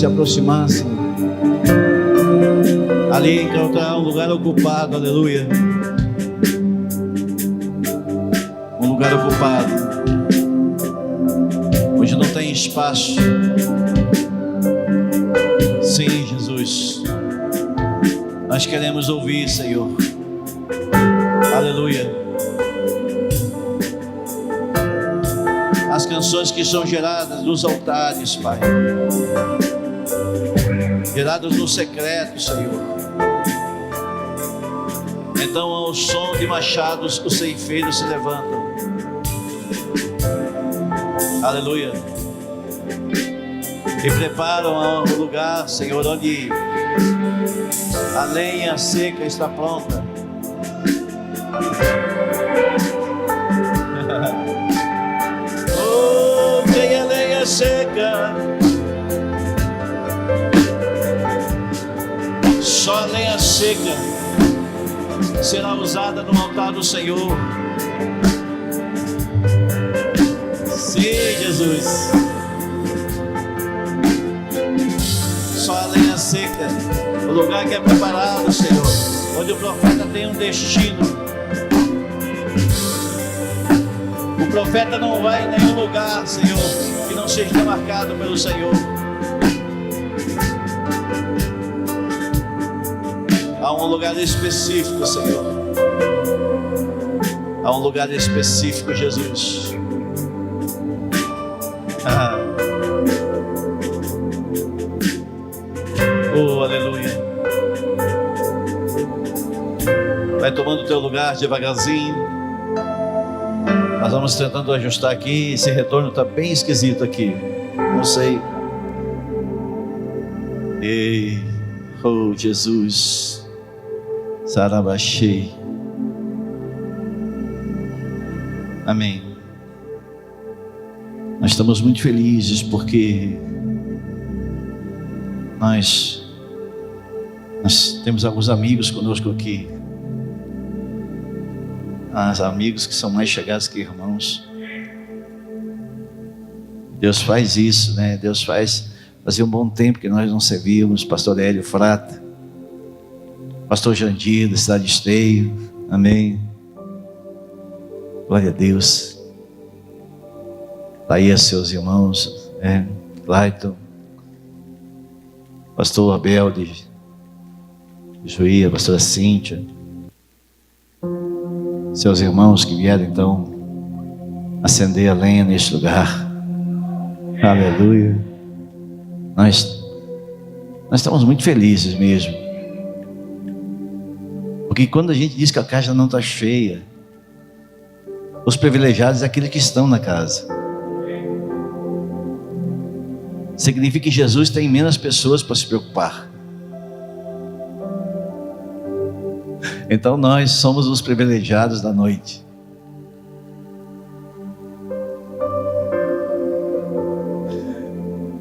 se aproximassem. Ali encontrar um lugar ocupado, aleluia. Um lugar ocupado, onde não tem espaço. Sim, Jesus, nós queremos ouvir, Senhor. Aleluia. As canções que são geradas nos altares, Pai, geradas no secreto, Senhor. Então, ao som de machados, os ceifeiros se levantam. Aleluia. E preparam um lugar, Senhor, onde a lenha seca está pronta. Oh, tem a lenha seca. Só a lenha seca será usada no altar do Senhor. Sim, Jesus. Só a lenha seca, o lugar que é preparado, Senhor, onde o profeta tem um destino. O profeta não vai em nenhum lugar, Senhor, que não seja demarcado pelo Senhor. Há um lugar específico, Senhor. Há um lugar específico, Jesus. Oh, aleluia. Vai tomando o teu lugar devagarzinho. Nós vamos tentando ajustar aqui. Esse retorno está bem esquisito aqui. Não sei. Ei, oh Jesus. Sarabachei. Amém. Nós estamos muito felizes porque nós temos alguns amigos conosco aqui. Amigos que são mais chegados que irmãos. Deus faz isso, né? Deus fazia um bom tempo que nós não servíamos. Pastor Hélio Frata, Pastor Jandir da Cidade Esteio. Amém. Glória a Deus. Está aí seus irmãos, Clayton, Pastor Abel de Juí, a pastora Cíntia, seus irmãos que vieram então acender a lenha neste lugar. Aleluia. Nós estamos muito felizes mesmo, porque quando a gente diz que a casa não está cheia, os privilegiados é aqueles que estão na casa. Significa que Jesus tem menos pessoas para se preocupar. Então nós somos os privilegiados da noite.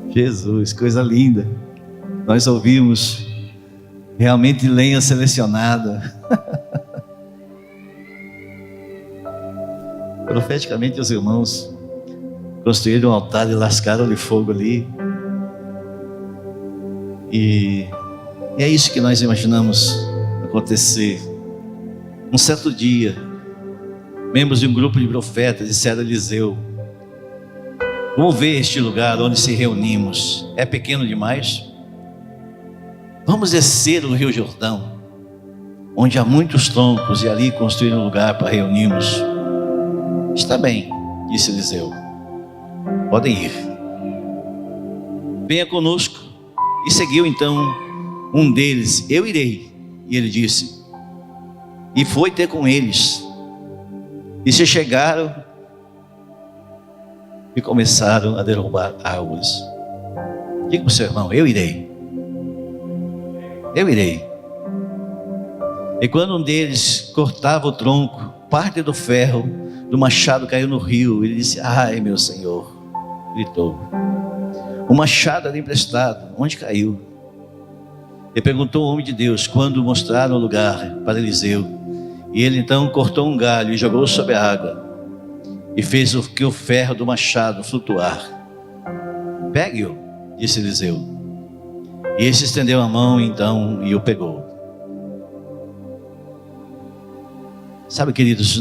Jesus, coisa linda. Nós ouvimos realmente lenha selecionada. Profeticamente os irmãos construíram um altar e lascaram-lhe fogo ali. E é isso que nós imaginamos acontecer. Um certo dia, membros de um grupo de profetas disseram a Eliseu: vamos ver este lugar onde se reunimos, é pequeno demais? Vamos descer o Rio Jordão, onde há muitos troncos, e ali construir um lugar para reunirmos. Está bem, disse Eliseu, podem ir, venha conosco. E seguiu então um deles: eu irei. E ele disse, e foi ter com eles. E se chegaram e começaram a derrubar árvores. Diga para o seu irmão: eu irei. Eu irei. E quando um deles cortava o tronco, parte do ferro do machado caiu no rio. Ele disse: ai, meu Senhor. Gritou: o machado era emprestado, onde caiu? E perguntou ao homem de Deus, quando mostraram o lugar para Eliseu. E ele então cortou um galho e jogou sobre a água, e fez o ferro do machado flutuar. Pegue-o, disse Eliseu. E esse estendeu a mão então e o pegou. Sabe, queridos,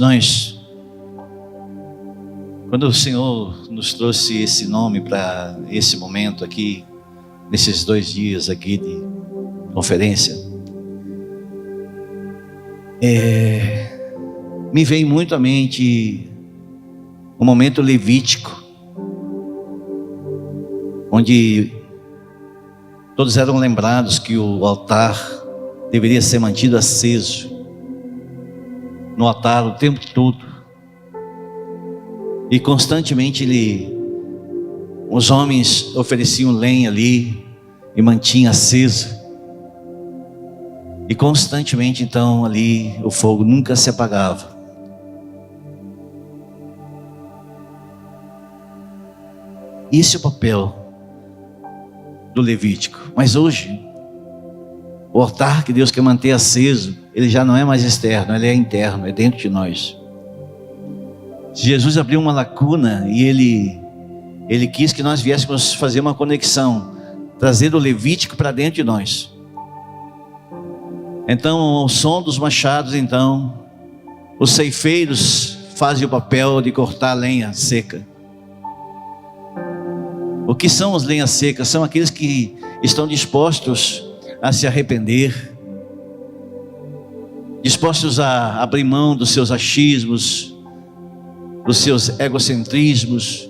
quando o Senhor nos trouxe esse nome para esse momento aqui, nesses 2 dias aqui de conferência, me vem muito à mente o momento levítico, onde todos eram lembrados que o altar deveria ser mantido aceso, no altar o tempo todo, e constantemente os homens ofereciam lenha ali e mantinham aceso, e constantemente então ali o fogo nunca se apagava. Esse é o papel do Levítico. Mas hoje, o altar que Deus quer manter aceso, ele já não é mais externo, ele é interno, é dentro de nós. Jesus abriu uma lacuna e ele quis que nós viéssemos fazer uma conexão, trazer o Levítico para dentro de nós. Então, ao som dos machados, então, os ceifeiros fazem o papel de cortar lenha seca. O que são as lenhas secas? São aqueles que estão dispostos a se arrepender, dispostos a abrir mão dos seus achismos, dos seus egocentrismos,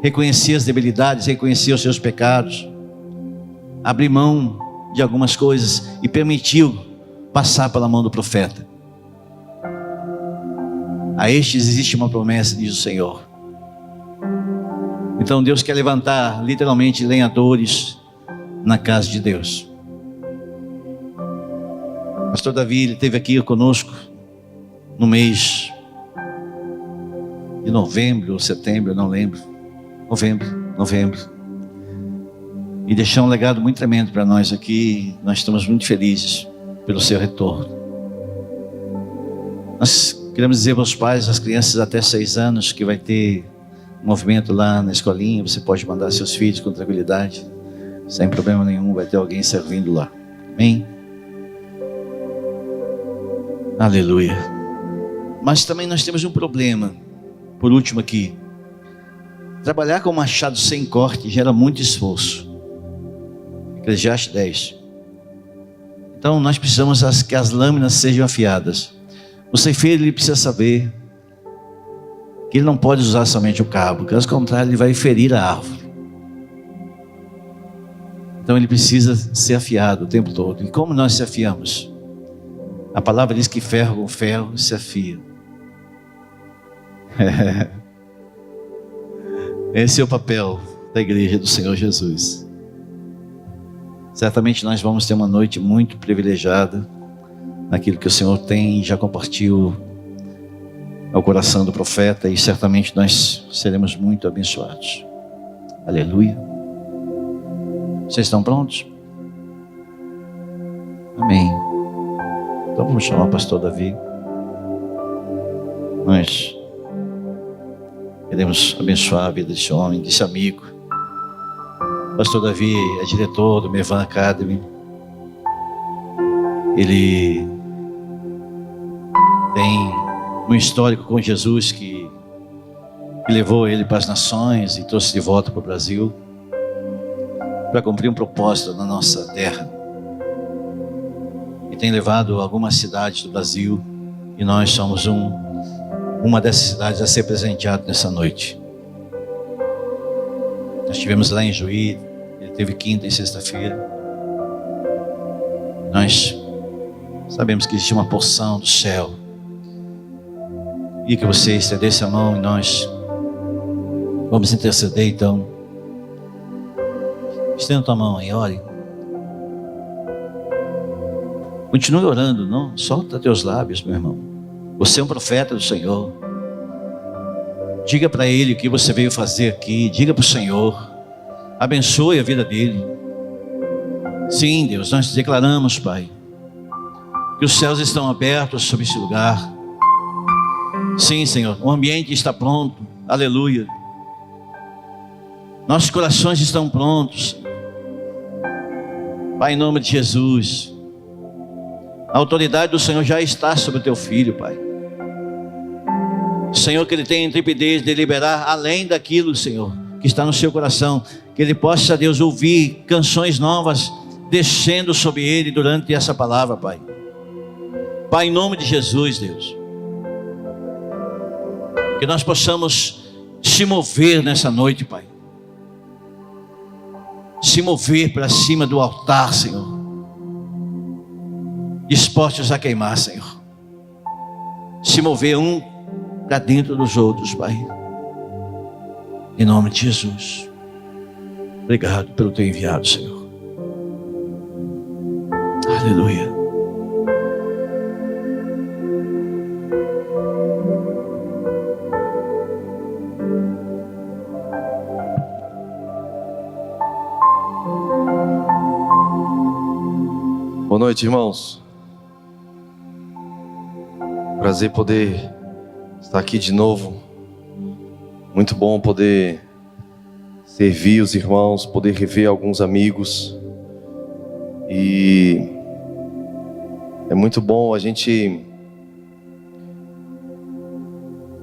reconhecer as debilidades, reconhecer os seus pecados, abrir mão de algumas coisas e permitiu passar pela mão do profeta. A estes existe uma promessa, diz o Senhor. Então Deus quer levantar literalmente lenhadores na casa de Deus. Pastor Davi, ele esteve aqui conosco no mês de novembro ou setembro, eu não lembro. Novembro. E deixou um legado muito tremendo para nós aqui. Nós estamos muito felizes pelo seu retorno. Nós queremos dizer para os pais, às crianças até 6 anos, que vai ter um movimento lá na escolinha. Você pode mandar seus filhos com tranquilidade, sem problema nenhum, vai ter alguém servindo lá. Amém? Aleluia. Mas também nós temos um problema, por último aqui. Trabalhar com machado sem corte gera muito esforço. Eclesiastes 10. Então nós precisamos que as lâminas sejam afiadas. O ceifeiro, ele precisa saber que ele não pode usar somente o cabo, caso contrário ele vai ferir a árvore. Então ele precisa ser afiado o tempo todo. E como nós se afiamos? A palavra diz que ferro com ferro se afia. Esse é o papel da igreja do Senhor Jesus. Certamente nós vamos ter uma noite muito privilegiada naquilo que o Senhor tem e já compartilhou ao coração do profeta, e certamente nós seremos muito abençoados. Aleluia. Vocês estão prontos? Amém. Então vamos chamar o pastor Davi. Nós queremos abençoar a vida desse homem, desse amigo. O pastor Davi é diretor do Mevan Academy. Ele tem um histórico com Jesus que levou ele para as nações e trouxe de volta para o Brasil para cumprir um propósito na nossa terra. E tem levado algumas cidades do Brasil, e nós somos uma dessas cidades a ser presenteado nessa noite. Nós estivemos lá em Juí, ele teve quinta e sexta-feira. Nós sabemos que existe uma porção do céu. E que você estendesse a mão e nós vamos interceder então. Estenda tua mão aí, ore. Continue orando, não solta teus lábios, meu irmão. Você é um profeta do Senhor. Diga para ele o que você veio fazer aqui. Diga para o Senhor. Abençoe a vida dele. Sim, Deus, nós declaramos, Pai, que os céus estão abertos sobre esse lugar. Sim, Senhor, o ambiente está pronto. Aleluia. Nossos corações estão prontos. Pai, em nome de Jesus, a autoridade do Senhor já está sobre o teu filho, Pai. Senhor, que ele tenha intrepidez de liberar além daquilo, Senhor, que está no seu coração. Que ele possa, Deus, ouvir canções novas descendo sobre ele durante essa palavra, Pai. Pai, em nome de Jesus, Deus, que nós possamos se mover nessa noite, Pai. Se mover para cima do altar, Senhor, dispostos a queimar, Senhor. Se mover um para dentro dos outros, Pai. Em nome de Jesus. Obrigado pelo teu enviado, Senhor. Aleluia. Boa noite, irmãos. Prazer poder estar aqui de novo. Muito bom poder servir os irmãos, poder rever alguns amigos. E é muito bom a gente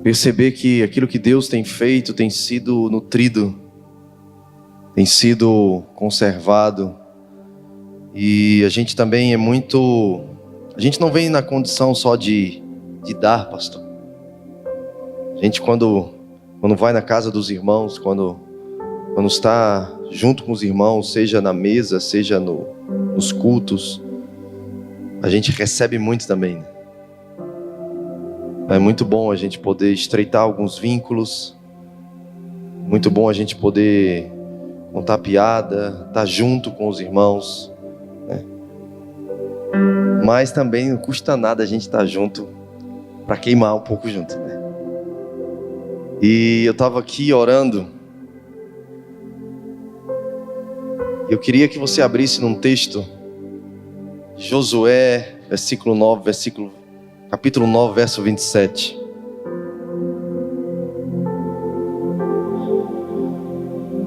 perceber que aquilo que Deus tem feito tem sido nutrido, tem sido conservado. E a gente também é muito... A gente não vem na condição só de dar, pastor. A gente quando vai na casa dos irmãos, quando está junto com os irmãos, seja na mesa, seja nos cultos, a gente recebe muito também, né? É muito bom a gente poder estreitar alguns vínculos. Muito bom a gente poder contar piada, estar junto com os irmãos, né? Mas também não custa nada a gente estar junto para queimar um pouco junto, né? E eu estava aqui orando. Eu queria que você abrisse num texto, Josué, capítulo 9, verso 27.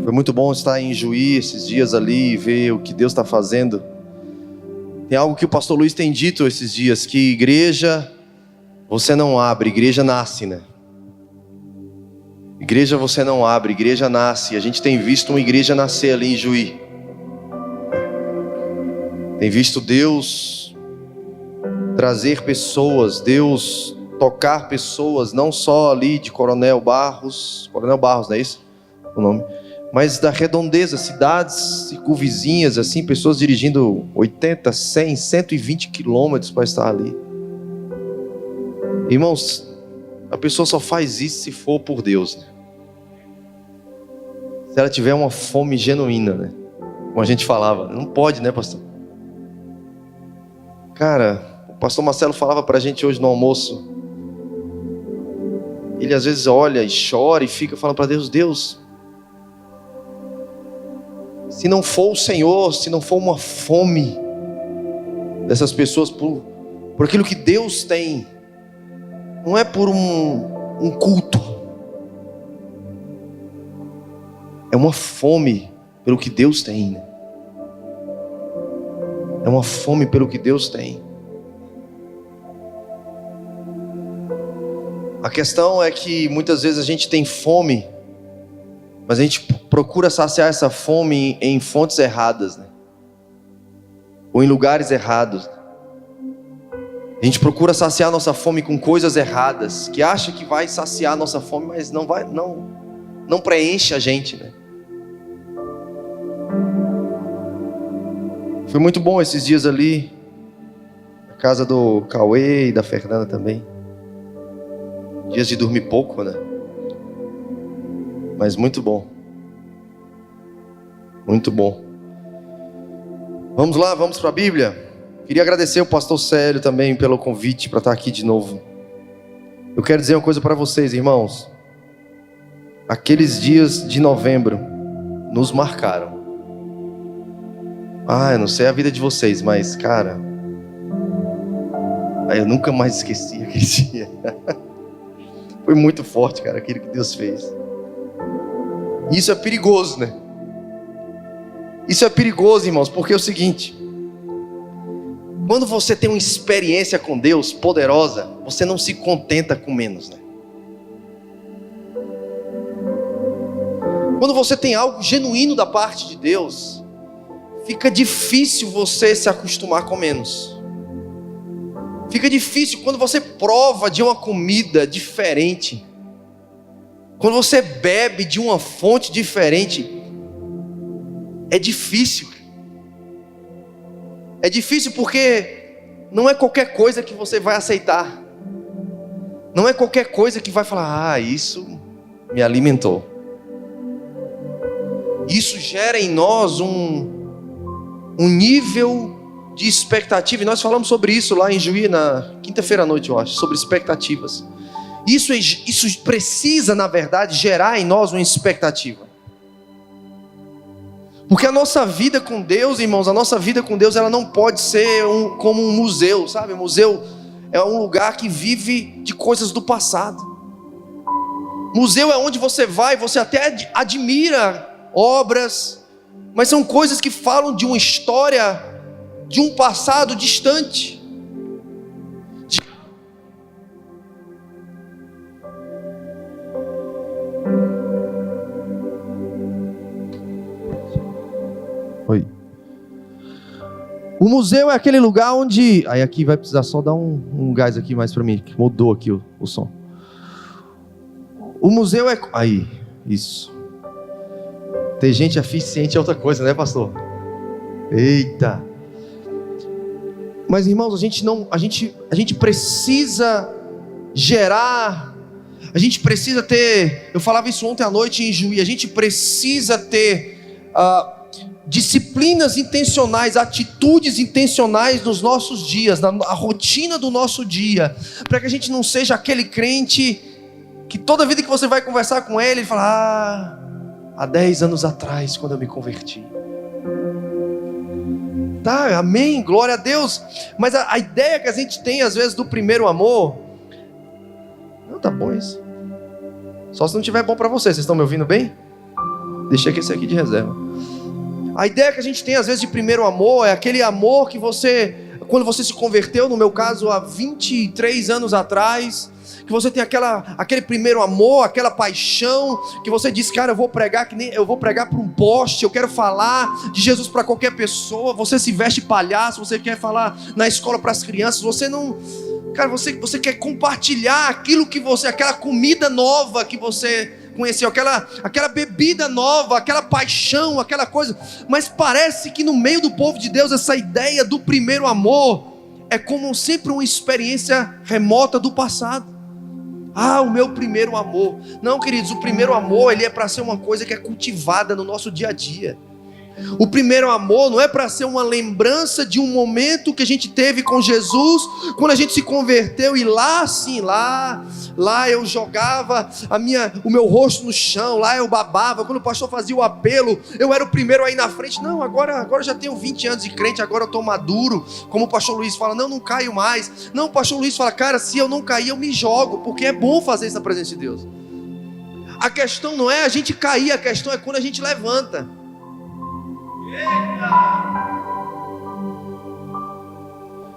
Foi muito bom estar em Juí esses dias ali e ver o que Deus está fazendo. Tem algo que o pastor Luiz tem dito esses dias, que igreja você não abre, igreja nasce, né? Igreja você não abre, igreja nasce. A gente tem visto uma igreja nascer ali em Juí. Tem visto Deus trazer pessoas, Deus tocar pessoas, não só ali de Coronel Barros, não é isso o nome? Mas da redondeza, cidades circunvizinhas, assim, pessoas dirigindo 80, 100, 120 quilômetros para estar ali. Irmãos, a pessoa só faz isso se for por Deus, né? Se ela tiver uma fome genuína, né? Como a gente falava, não pode, né, pastor? Cara, o pastor Marcelo falava pra gente hoje no almoço. Ele às vezes olha e chora e fica falando para Deus: Deus, se não for o Senhor, se não for uma fome dessas pessoas por aquilo que Deus tem, não é por um culto, é uma fome pelo que Deus tem, né? É uma fome pelo que Deus tem. A questão é que muitas vezes a gente tem fome, mas a gente procura saciar essa fome em fontes erradas, né? Ou em lugares errados. A gente procura saciar nossa fome com coisas erradas, que acha que vai saciar nossa fome, mas não vai, não preenche a gente, né? Foi muito bom esses dias ali, na casa do Cauê e da Fernanda também. Dias de dormir pouco, né? Mas muito bom. Muito bom. Vamos lá, vamos para a Bíblia. Queria agradecer o pastor Célio também pelo convite para estar aqui de novo. Eu quero dizer uma coisa para vocês, irmãos. Aqueles dias de novembro nos marcaram. Eu não sei a vida de vocês, mas, cara, eu nunca mais esqueci aquele dia. Foi muito forte, cara, aquilo que Deus fez. E isso é perigoso, né? Isso é perigoso, irmãos, porque é o seguinte: Quando você tem uma experiência com Deus poderosa, você não se contenta com menos, né? Quando você tem algo genuíno da parte de Deus, fica difícil você se acostumar com menos. Fica difícil quando você prova de uma comida diferente, quando você bebe de uma fonte diferente. É difícil. É difícil porque não é qualquer coisa que você vai aceitar. Não é qualquer coisa que vai falar: isso me alimentou. Isso gera em nós um nível de expectativa. E nós falamos sobre isso lá em Juí, na quinta-feira à noite, eu acho, sobre expectativas. Isso precisa, na verdade, gerar em nós uma expectativa. Porque a nossa vida com Deus, irmãos, a nossa vida com Deus, ela não pode ser como um museu, sabe? O museu é um lugar que vive de coisas do passado. Museu é onde você vai, você até admira obras, mas são coisas que falam de uma história, de um passado distante. Oi. O museu é aquele lugar onde... Aí aqui vai precisar só dar um gás aqui mais para mim, que mudou aqui o som. O museu é... Aí, isso. Ter gente eficiente é outra coisa, né, pastor? Eita. Mas, irmãos, a gente precisa gerar, a gente precisa ter, eu falava isso ontem à noite em Juí, a gente precisa ter disciplinas intencionais, atitudes intencionais nos nossos dias, na rotina do nosso dia, para que a gente não seja aquele crente que toda vida que você vai conversar com ele fala: há 10 anos atrás, quando eu me converti. Tá, amém, glória a Deus. Mas a ideia que a gente tem às vezes do primeiro amor, não, tá bom isso. Só se não tiver bom para vocês estão me ouvindo bem? Deixei esse aqui de reserva. A ideia que a gente tem às vezes de primeiro amor é aquele amor que você, quando você se converteu, no meu caso há 23 anos atrás, que você tem aquele primeiro amor, aquela paixão, que você diz: cara, eu vou pregar para um poste, eu quero falar de Jesus para qualquer pessoa. Você se veste palhaço, você quer falar na escola para as crianças, você não, cara, você quer compartilhar aquilo que você, aquela comida nova que você conheceu, aquela bebida nova, aquela paixão, aquela coisa. Mas parece que no meio do povo de Deus, essa ideia do primeiro amor é como sempre uma experiência remota do passado. O meu primeiro amor. Não, queridos, o primeiro amor, ele é para ser uma coisa que é cultivada no nosso dia a dia. O primeiro amor não é para ser uma lembrança de um momento que a gente teve com Jesus, quando a gente se converteu, e lá sim, lá eu jogava o meu rosto no chão, lá eu babava, quando o pastor fazia o apelo, eu era o primeiro aí na frente. Não, agora eu já tenho 20 anos de crente, agora eu estou maduro, como o pastor Luiz fala: não caio mais. Não, o pastor Luiz fala: cara, se eu não cair, eu me jogo, porque é bom fazer isso na presença de Deus. A questão não é a gente cair, a questão é quando a gente levanta.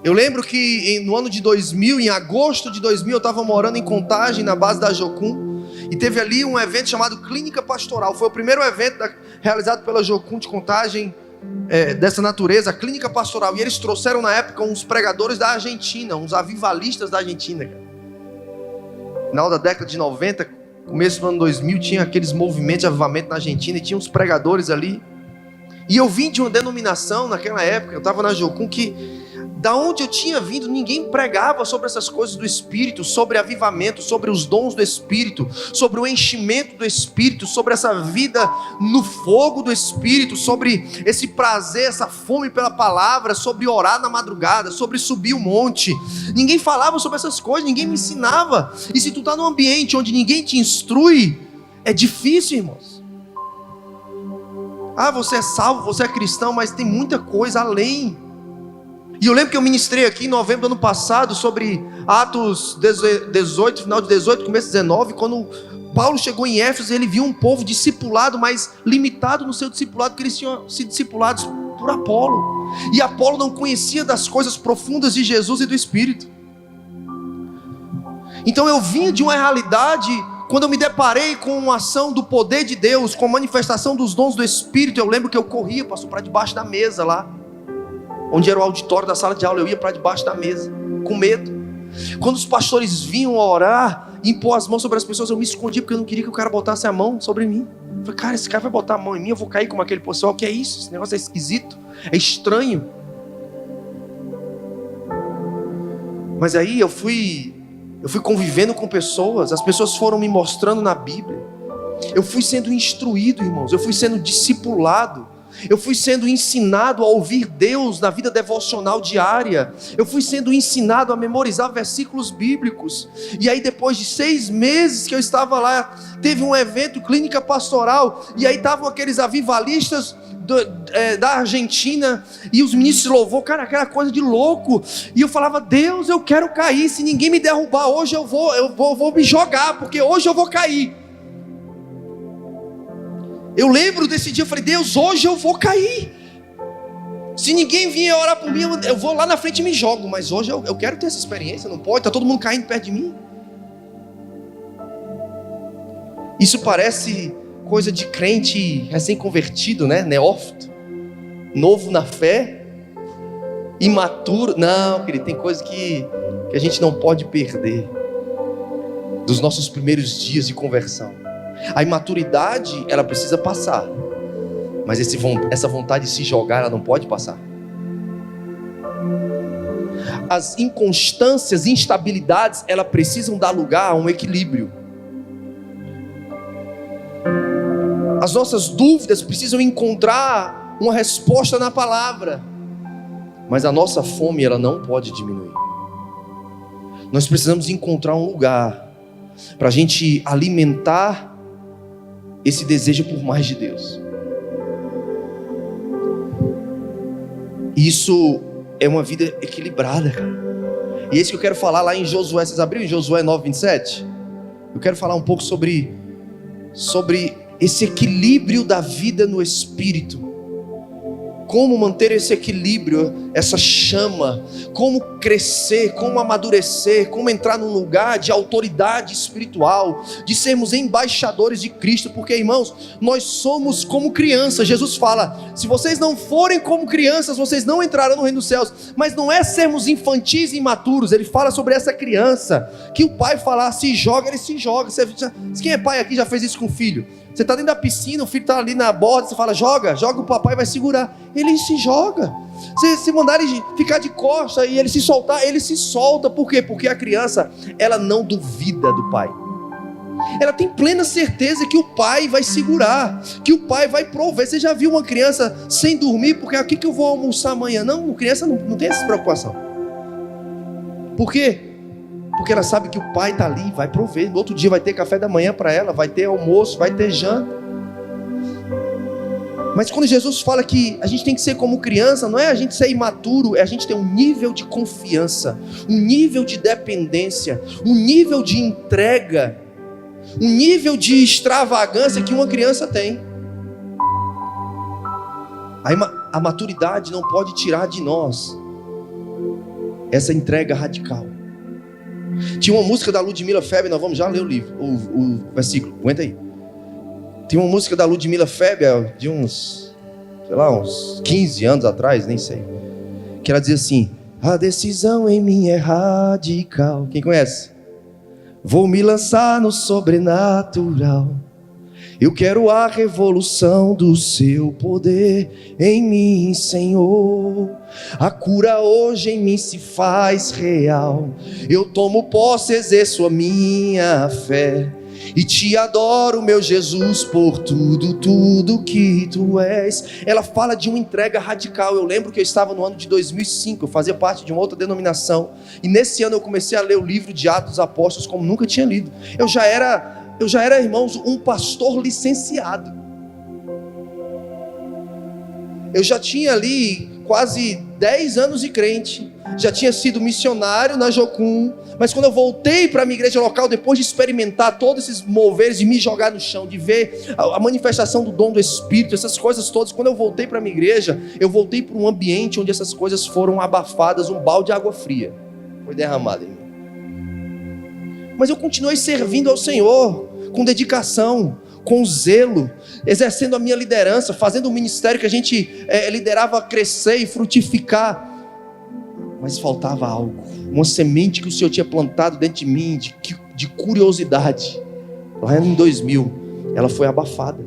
Eu lembro que no ano de 2000, em agosto de 2000, eu estava morando em Contagem, na base da Jocum, e teve ali um evento chamado Clínica Pastoral. Foi o primeiro evento realizado pela Jocum de Contagem, dessa natureza, a Clínica Pastoral. E eles trouxeram na época uns pregadores da Argentina, uns avivalistas da Argentina. Final da década de 90, começo do ano 2000, tinha aqueles movimentos de avivamento na Argentina, e tinha uns pregadores ali. E eu vim de uma denominação naquela época, eu estava na Jocum, que da onde eu tinha vindo, ninguém pregava sobre essas coisas do Espírito, sobre avivamento, sobre os dons do Espírito, sobre o enchimento do Espírito, sobre essa vida no fogo do Espírito, sobre esse prazer, essa fome pela palavra, sobre orar na madrugada, sobre subir o monte. Ninguém falava sobre essas coisas, ninguém me ensinava. E se tu está num ambiente onde ninguém te instrui, é difícil, irmãos. Você é salvo, você é cristão, mas tem muita coisa além. E eu lembro que eu ministrei aqui em novembro do ano passado sobre Atos 18, final de 18, começo de 19, quando Paulo chegou em Éfeso, ele viu um povo discipulado, mas limitado no seu discipulado, porque eles tinham sido discipulados por Apolo. E Apolo não conhecia das coisas profundas de Jesus e do Espírito. Então eu vinha de uma realidade, quando eu me deparei com uma ação do poder de Deus, com a manifestação dos dons do Espírito, eu lembro que eu corria, passou para debaixo da mesa lá, onde era o auditório da sala de aula, eu ia para debaixo da mesa, com medo. Quando os pastores vinham orar, impor as mãos sobre as pessoas, eu me escondia, porque eu não queria que o cara botasse a mão sobre mim. Eu falei, cara, esse cara vai botar a mão em mim, eu vou cair como aquele pessoal. O que é isso? Esse negócio é esquisito, é estranho. Mas aí eu fui convivendo com pessoas, as pessoas foram me mostrando na Bíblia. Eu fui sendo instruído, irmãos, eu fui sendo discipulado. Eu fui sendo ensinado a ouvir Deus na vida devocional diária. Eu fui sendo ensinado a memorizar versículos bíblicos. E aí depois de 6 meses que eu estava lá, teve um evento, clínica pastoral, e aí estavam aqueles avivalistas da Argentina, e os ministros de louvor, cara, aquela coisa de louco. E eu falava, Deus, eu quero cair, se ninguém me derrubar hoje eu vou me jogar, porque hoje eu vou cair. Eu lembro desse dia, eu falei, Deus, hoje eu vou cair. Se ninguém vier orar por mim, eu vou lá na frente e me jogo. Mas hoje eu quero ter essa experiência, não pode, está todo mundo caindo perto de mim. Isso parece coisa de crente recém-convertido, né? Neófito, novo na fé, imaturo. Não, querido, tem coisa que a gente não pode perder dos nossos primeiros dias de conversão. A imaturidade, ela precisa passar, mas essa vontade de se jogar, ela não pode passar. As inconstâncias, instabilidades, elas precisam dar lugar a um equilíbrio. As nossas dúvidas precisam encontrar uma resposta na palavra, mas a nossa fome, ela não pode diminuir. Nós precisamos encontrar um lugar para a gente alimentar esse desejo por mais de Deus. Isso é uma vida equilibrada, cara. E é isso que eu quero falar lá em Josué. Vocês abriram em Josué 9:27? Eu quero falar um pouco sobre esse equilíbrio da vida no Espírito. Como manter esse equilíbrio, essa chama, como crescer, como amadurecer, como entrar num lugar de autoridade espiritual, de sermos embaixadores de Cristo, porque, irmãos, nós somos como crianças. Jesus fala, se vocês não forem como crianças, vocês não entrarão no reino dos céus. Mas não é sermos infantis e imaturos. Ele fala sobre essa criança, que o pai fala, se joga, ele se joga. Quem é pai aqui já fez isso com o filho? Você está dentro da piscina, o filho está ali na borda, você fala, joga, o papai vai segurar. Ele se joga. Se mandar ele ficar de costa e ele se soltar, ele se solta. Por quê? Porque a criança, ela não duvida do pai. Ela tem plena certeza que o pai vai segurar, que o pai vai prover. Você já viu uma criança sem dormir, porque o que eu vou almoçar amanhã? Não, a criança não tem essa preocupação. Por quê? Porque ela sabe que o pai está ali, vai prover. No outro dia vai ter café da manhã para ela, vai ter almoço, vai ter janta. Mas quando Jesus fala que a gente tem que ser como criança, não é a gente ser imaturo, é a gente ter um nível de confiança, um nível de dependência, um nível de entrega, um nível de extravagância que uma criança tem. A maturidade não pode tirar de nós essa entrega radical. Tinha uma música da Ludmilla Feber, nós vamos já ler o livro, o versículo, aguenta aí. Tem uma música da Ludmilla Feber de uns 15 anos atrás, nem sei, que ela dizia assim, a decisão em mim é radical. Quem conhece? Vou me lançar no sobrenatural. Eu quero a revolução do seu poder em mim, Senhor. A cura hoje em mim se faz real. Eu tomo posse, exerço a minha fé e te adoro, meu Jesus, por tudo que tu és. Ela fala de uma entrega radical. Eu lembro que eu estava no ano de 2005, eu fazia parte de uma outra denominação, e nesse ano eu comecei a ler o livro de Atos dos Apóstolos como nunca tinha lido. Eu já era, irmãos, um pastor licenciado. Eu já tinha ali quase 10 anos de crente, já tinha sido missionário na Jocum, mas quando eu voltei para a minha igreja local, depois de experimentar todos esses moveres, de me jogar no chão, de ver a manifestação do dom do Espírito, essas coisas todas, quando eu voltei para a minha igreja, eu voltei para um ambiente onde essas coisas foram abafadas, um balde de água fria foi derramado em mim. Mas eu continuei servindo ao Senhor, com dedicação, com zelo, exercendo a minha liderança, fazendo o ministério que a gente liderava crescer e frutificar. Mas faltava algo, uma semente que o Senhor tinha plantado dentro de mim, de curiosidade. Lá em 2000, ela foi abafada.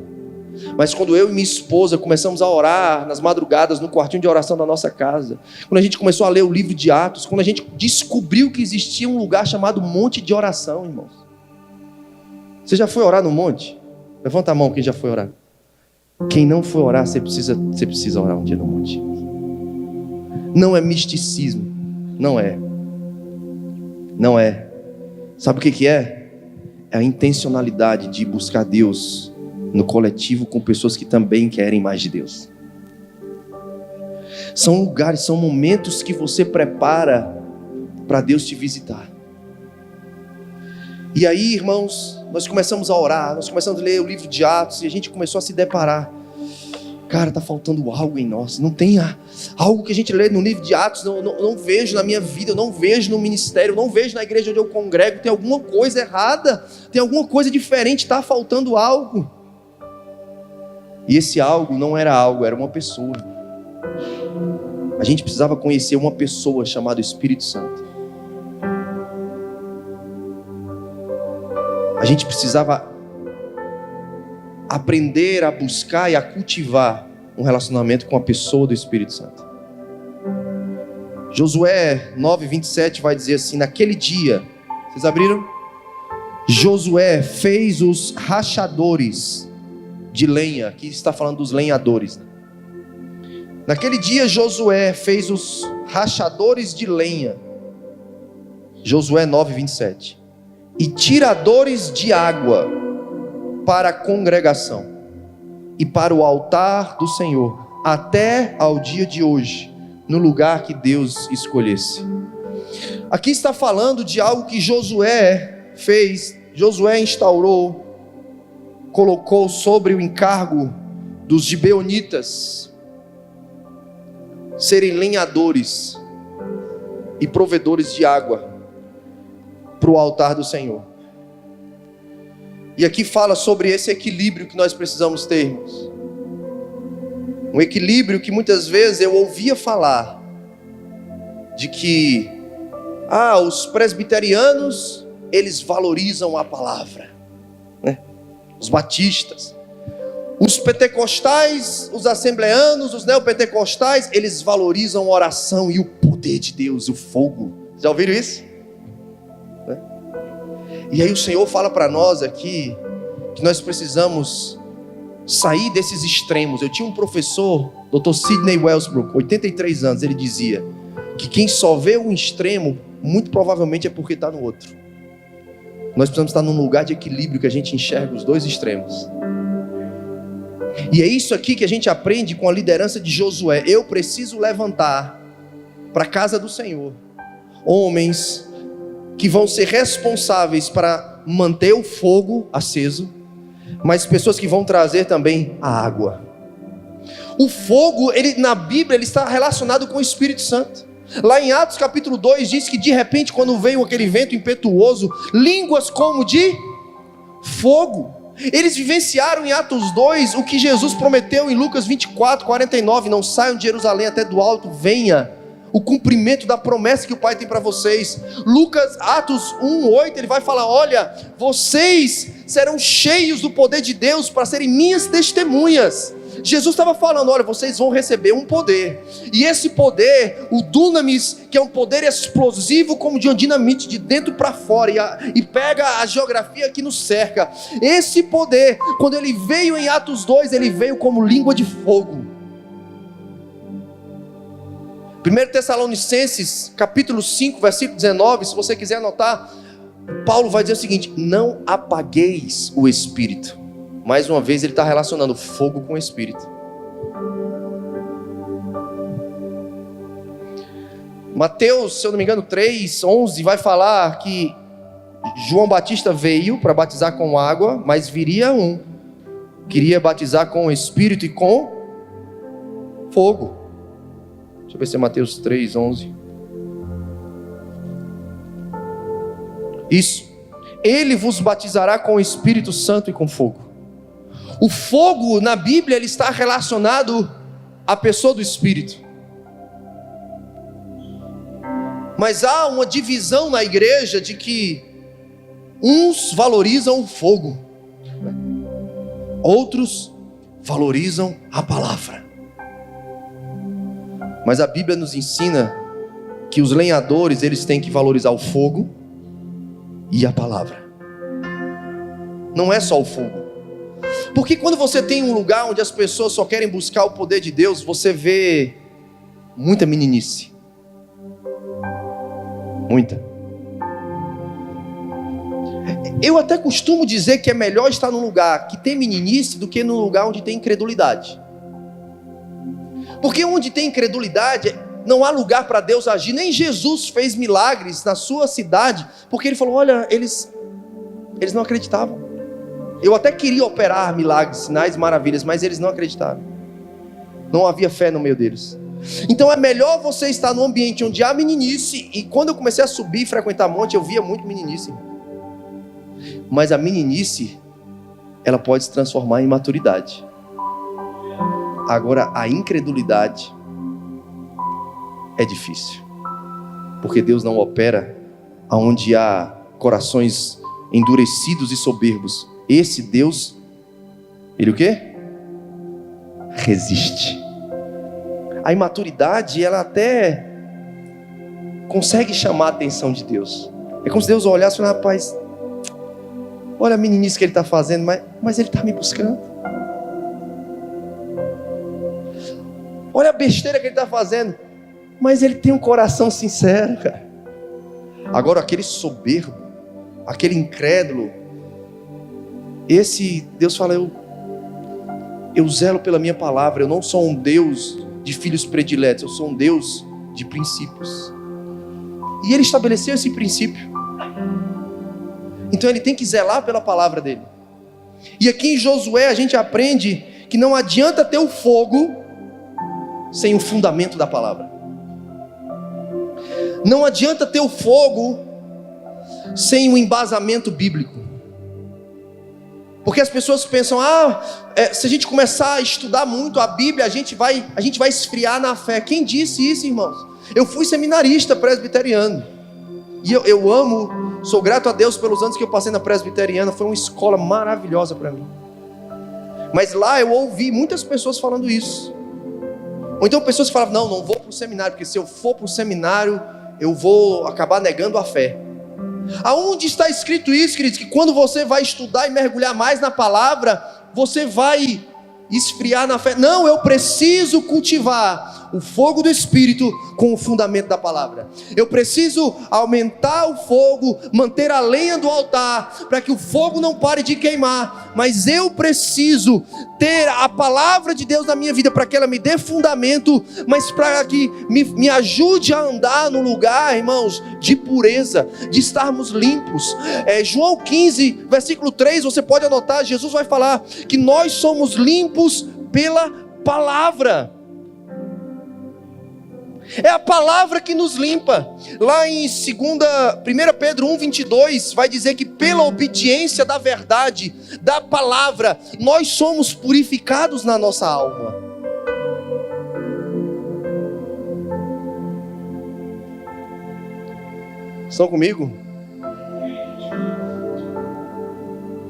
Mas quando eu e minha esposa começamos a orar nas madrugadas, no quartinho de oração da nossa casa, quando a gente começou a ler o livro de Atos, quando a gente descobriu que existia um lugar chamado Monte de Oração, irmãos. Você já foi orar no monte? Levanta a mão quem já foi orar. Quem não foi orar, você precisa orar um dia no monte. Não é misticismo. Não é. Não é. Sabe o que é? É a intencionalidade de buscar Deus no coletivo com pessoas que também querem mais de Deus. São lugares, são momentos que você prepara para Deus te visitar. E aí, irmãos, nós começamos a orar, nós começamos a ler o livro de Atos e a gente começou a se deparar. Cara, está faltando algo em nós. Não tem algo que a gente lê no livro de Atos, não vejo na minha vida, eu não vejo no ministério, eu não vejo na igreja onde eu congrego. Tem alguma coisa errada, tem alguma coisa diferente, está faltando algo. E esse algo não era algo, era uma pessoa. A gente precisava conhecer uma pessoa chamada Espírito Santo. A gente precisava aprender a buscar e a cultivar um relacionamento com a pessoa do Espírito Santo. Josué 9:27 vai dizer assim: naquele dia, vocês abriram? Josué fez os rachadores de lenha, aqui está falando dos lenhadores. Naquele dia Josué fez os rachadores de lenha, Josué 9:27, e tiradores de água para a congregação e para o altar do Senhor, até ao dia de hoje, no lugar que Deus escolhesse. Aqui está falando de algo que Josué fez. Josué instaurou, colocou sobre o encargo dos gibeonitas serem lenhadores e provedores de água para o altar do Senhor. E aqui fala sobre esse equilíbrio que nós precisamos ter, irmãos. Um equilíbrio que muitas vezes eu ouvia falar de que os presbiterianos, eles valorizam a palavra, né? Os batistas, os pentecostais, os assembleanos, os neopentecostais, eles valorizam a oração e o poder de Deus, o fogo. Já ouviram isso? Né? E aí o Senhor fala para nós aqui que nós precisamos sair desses extremos. Eu tinha um professor, Dr. Sidney Wellsbrook, 83 anos, ele dizia que quem só vê um extremo, muito provavelmente é porque está no outro. Nós precisamos estar num lugar de equilíbrio que a gente enxerga os dois extremos. E é isso aqui que a gente aprende com a liderança de Josué. Eu preciso levantar para a casa do Senhor homens que vão ser responsáveis para manter o fogo aceso, mas pessoas que vão trazer também a água. O fogo, na Bíblia, ele está relacionado com o Espírito Santo. Lá em Atos capítulo 2 diz que de repente, quando veio aquele vento impetuoso, línguas como de fogo. Eles vivenciaram em Atos 2 o que Jesus prometeu em Lucas 24:49, não saiam de Jerusalém até do alto venha o cumprimento da promessa que o Pai tem para vocês. Atos 1:8, ele vai falar: olha, vocês serão cheios do poder de Deus para serem minhas testemunhas. Jesus estava falando: olha, vocês vão receber um poder, e esse poder, o dunamis, que é um poder explosivo como de uma dinamite, de dentro para fora, e pega a geografia que nos cerca. Esse poder, quando ele veio em Atos 2, ele veio como língua de fogo. 1 Tessalonicenses capítulo 5, versículo 19, se você quiser anotar, Paulo vai dizer o seguinte: não apagueis o Espírito. Mais uma vez ele está relacionando fogo com o Espírito. Mateus, se eu não me engano, 3:11 vai falar que João Batista veio para batizar com água, mas viria um, queria batizar com o Espírito e com fogo. Deixa eu ver se é Mateus 3:11. Isso. Ele vos batizará com o Espírito Santo e com fogo. O fogo na Bíblia ele está relacionado à pessoa do Espírito. Mas há uma divisão na igreja de que uns valorizam o fogo, outros valorizam a palavra. Mas a Bíblia nos ensina que os lenhadores eles têm que valorizar o fogo e a palavra. Não é só o fogo. Porque quando você tem um lugar onde as pessoas só querem buscar o poder de Deus, você vê muita meninice. Muita. Eu até costumo dizer que é melhor estar num lugar que tem meninice do que num lugar onde tem incredulidade. Porque onde tem incredulidade, não há lugar para Deus agir. Nem Jesus fez milagres na sua cidade, porque ele falou, olha, eles não acreditavam. Eu até queria operar milagres, sinais, maravilhas, mas eles não acreditaram. Não havia fé no meio deles. Então é melhor você estar num ambiente onde há meninice. E quando eu comecei a subir e frequentar monte, eu via muito meninice. Mas a meninice, ela pode se transformar em maturidade. Agora a incredulidade é difícil, porque Deus não opera onde há corações endurecidos e soberbos. Esse Deus, ele o quê? Resiste. A imaturidade, ela até consegue chamar a atenção de Deus. É como se Deus olhasse e falasse, rapaz, olha a meninice que ele está fazendo, mas ele está me buscando. Olha a besteira que ele está fazendo, mas ele tem um coração sincero, cara. Agora aquele soberbo, aquele incrédulo, esse Deus fala, eu zelo pela minha palavra. Eu não sou um Deus de filhos prediletos, eu sou um Deus de princípios. E ele estabeleceu esse princípio. Então ele tem que zelar pela palavra dele. E aqui em Josué a gente aprende que não adianta ter o fogo sem o fundamento da palavra. Não adianta ter o fogo sem um embasamento bíblico. Porque as pessoas pensam, se a gente começar a estudar muito a Bíblia, a gente vai esfriar na fé. Quem disse isso, irmãos? Eu fui seminarista presbiteriano. E eu amo, sou grato a Deus pelos anos que eu passei na presbiteriana. Foi uma escola maravilhosa para mim. Mas lá eu ouvi muitas pessoas falando isso. Ou então pessoas que falavam, não vou para o seminário, porque se eu for para o seminário, eu vou acabar negando a fé. Aonde está escrito isso, queridos? Que quando você vai estudar e mergulhar mais na palavra, você vai esfriar na fé. Não, eu preciso cultivar o fogo do Espírito com o fundamento da palavra. Eu preciso aumentar o fogo, manter a lenha do altar, para que o fogo não pare de queimar. Mas eu preciso ter a palavra de Deus na minha vida, para que ela me dê fundamento, mas para que me ajude a andar no lugar, irmãos, de pureza, de estarmos limpos. João 15, versículo 3, você pode anotar, Jesus vai falar que nós somos limpos pela palavra. É a palavra que nos limpa. Lá em 1 Pedro 1:22 vai dizer que pela obediência da verdade, da palavra, nós somos purificados na nossa alma. Estão comigo?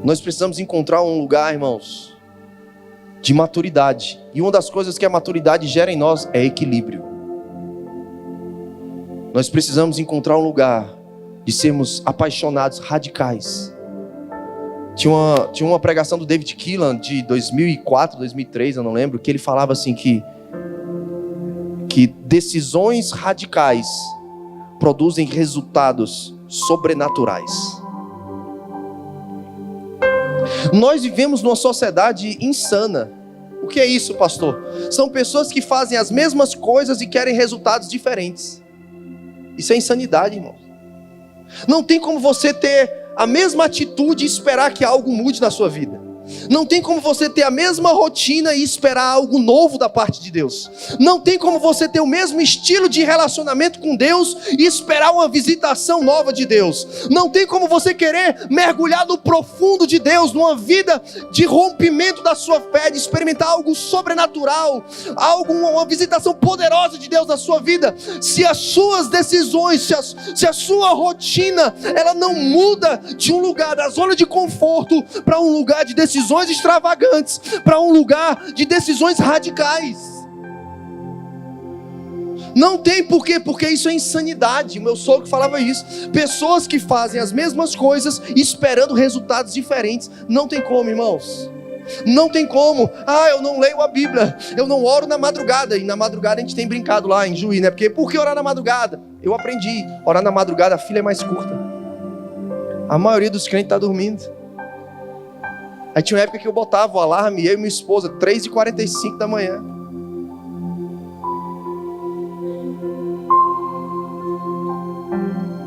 Nós precisamos encontrar um lugar, irmãos, de maturidade. E uma das coisas que a maturidade gera em nós é equilíbrio. Nós precisamos encontrar um lugar de sermos apaixonados, radicais. Tinha uma pregação do David Keelan de 2004, 2003, eu não lembro, que ele falava assim que decisões radicais produzem resultados sobrenaturais. Nós vivemos numa sociedade insana. O que é isso, pastor? São pessoas que fazem as mesmas coisas e querem resultados diferentes. Isso é insanidade, irmão. Não tem como você ter a mesma atitude e esperar que algo mude na sua vida. Não tem como você ter a mesma rotina e esperar algo novo da parte de Deus. Não tem como você ter o mesmo estilo de relacionamento com Deus e esperar uma visitação nova de Deus. Não tem como você querer mergulhar no profundo de Deus, numa vida de rompimento da sua fé, de experimentar algo sobrenatural, uma visitação poderosa de Deus na sua vida, se as suas decisões, se a sua rotina, ela não muda de um lugar da zona de conforto para um lugar de decisões extravagantes, para um lugar de decisões radicais. Não tem porquê, porque isso é insanidade. O meu sogro falava isso. Pessoas que fazem as mesmas coisas esperando resultados diferentes. Não tem como, irmãos. Não tem como. Eu não leio a Bíblia, eu não oro na madrugada. E na madrugada a gente tem brincado lá em Juí, né? Porque por que orar na madrugada? Eu aprendi, orar na madrugada a fila é mais curta. A maioria dos crentes está dormindo. Aí tinha uma época que eu botava o alarme, eu e minha esposa, 3h45 da manhã.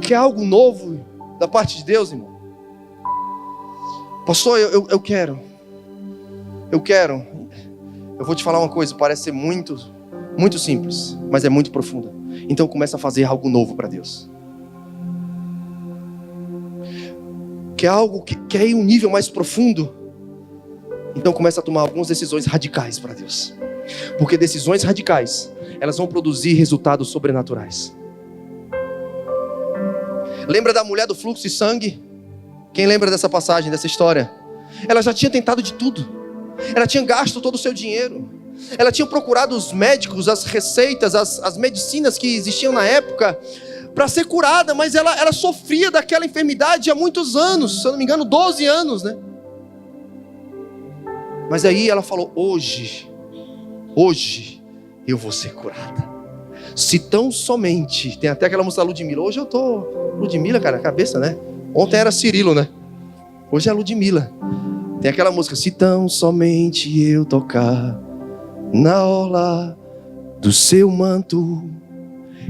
Quer algo novo da parte de Deus, irmão? Pastor, eu quero. Eu vou te falar uma coisa, parece ser muito simples, mas é muito profunda. Então começa a fazer algo novo para Deus. Quer algo que quer ir um nível mais profundo? Então começa a tomar algumas decisões radicais para Deus. Porque decisões radicais, elas vão produzir resultados sobrenaturais. Lembra da mulher do fluxo de sangue? Quem lembra dessa passagem, dessa história? Ela já tinha tentado de tudo. Ela tinha gasto todo o seu dinheiro. Ela tinha procurado os médicos, as receitas, as medicinas que existiam na época para ser curada, mas ela sofria daquela enfermidade há muitos anos, se eu não me engano 12 anos, né? Mas aí ela falou, hoje eu vou ser curada. Se tão somente, tem até aquela música da Ludmilla, hoje eu tô, Ludmilla, cara, cabeça, né? Ontem era Cirilo, né? Hoje é Ludmilla. Tem aquela música, se tão somente eu tocar na orla do seu manto,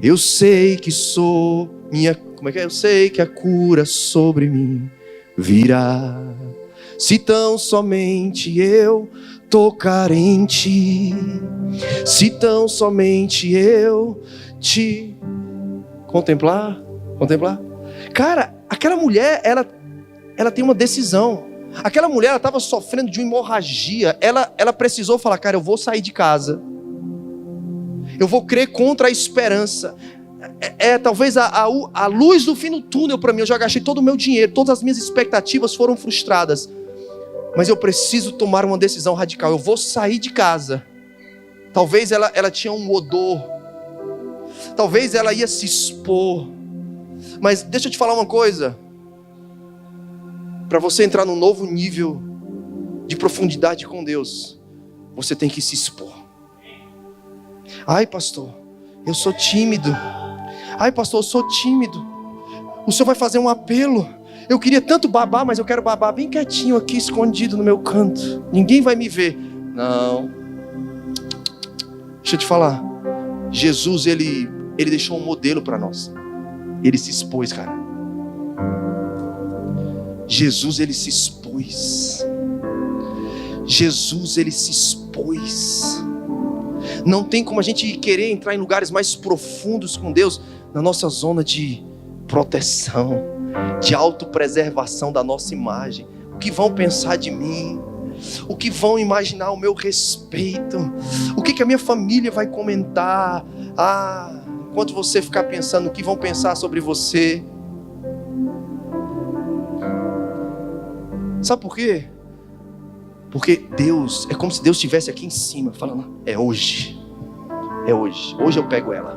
eu sei que sou minha, como é que é? Eu sei que a cura sobre mim virá. Se tão somente eu tocar em ti, se tão somente eu te contemplar. Cara, aquela mulher, ela tem uma decisão. Aquela mulher, ela estava sofrendo de uma hemorragia. Ela precisou falar, cara, eu vou sair de casa. Eu vou crer contra a esperança. Talvez a luz do fim do túnel para mim. Eu já gastei todo o meu dinheiro, todas as minhas expectativas foram frustradas. Mas eu preciso tomar uma decisão radical. Eu vou sair de casa. Talvez ela tinha um odor. Talvez ela ia se expor. Mas deixa eu te falar uma coisa. Para você entrar num novo nível de profundidade com Deus, você tem que se expor. Ai, pastor, eu sou tímido. Ai, pastor, eu sou tímido. O senhor vai fazer um apelo. Eu queria tanto babar, mas eu quero babar bem quietinho aqui, escondido no meu canto. Ninguém vai me ver. Não. Deixa eu te falar. Jesus, ele deixou um modelo para nós. Ele se expôs, cara. Jesus, ele se expôs. Jesus, ele se expôs. Não tem como a gente querer entrar em lugares mais profundos com Deus na nossa zona de proteção, de autopreservação da nossa imagem. O que vão pensar de mim? O que vão imaginar ao meu respeito? O que a minha família vai comentar? Enquanto você ficar pensando o que vão pensar sobre você. Sabe por quê? Porque Deus, é como se Deus estivesse aqui em cima, falando, é hoje. Hoje eu pego ela.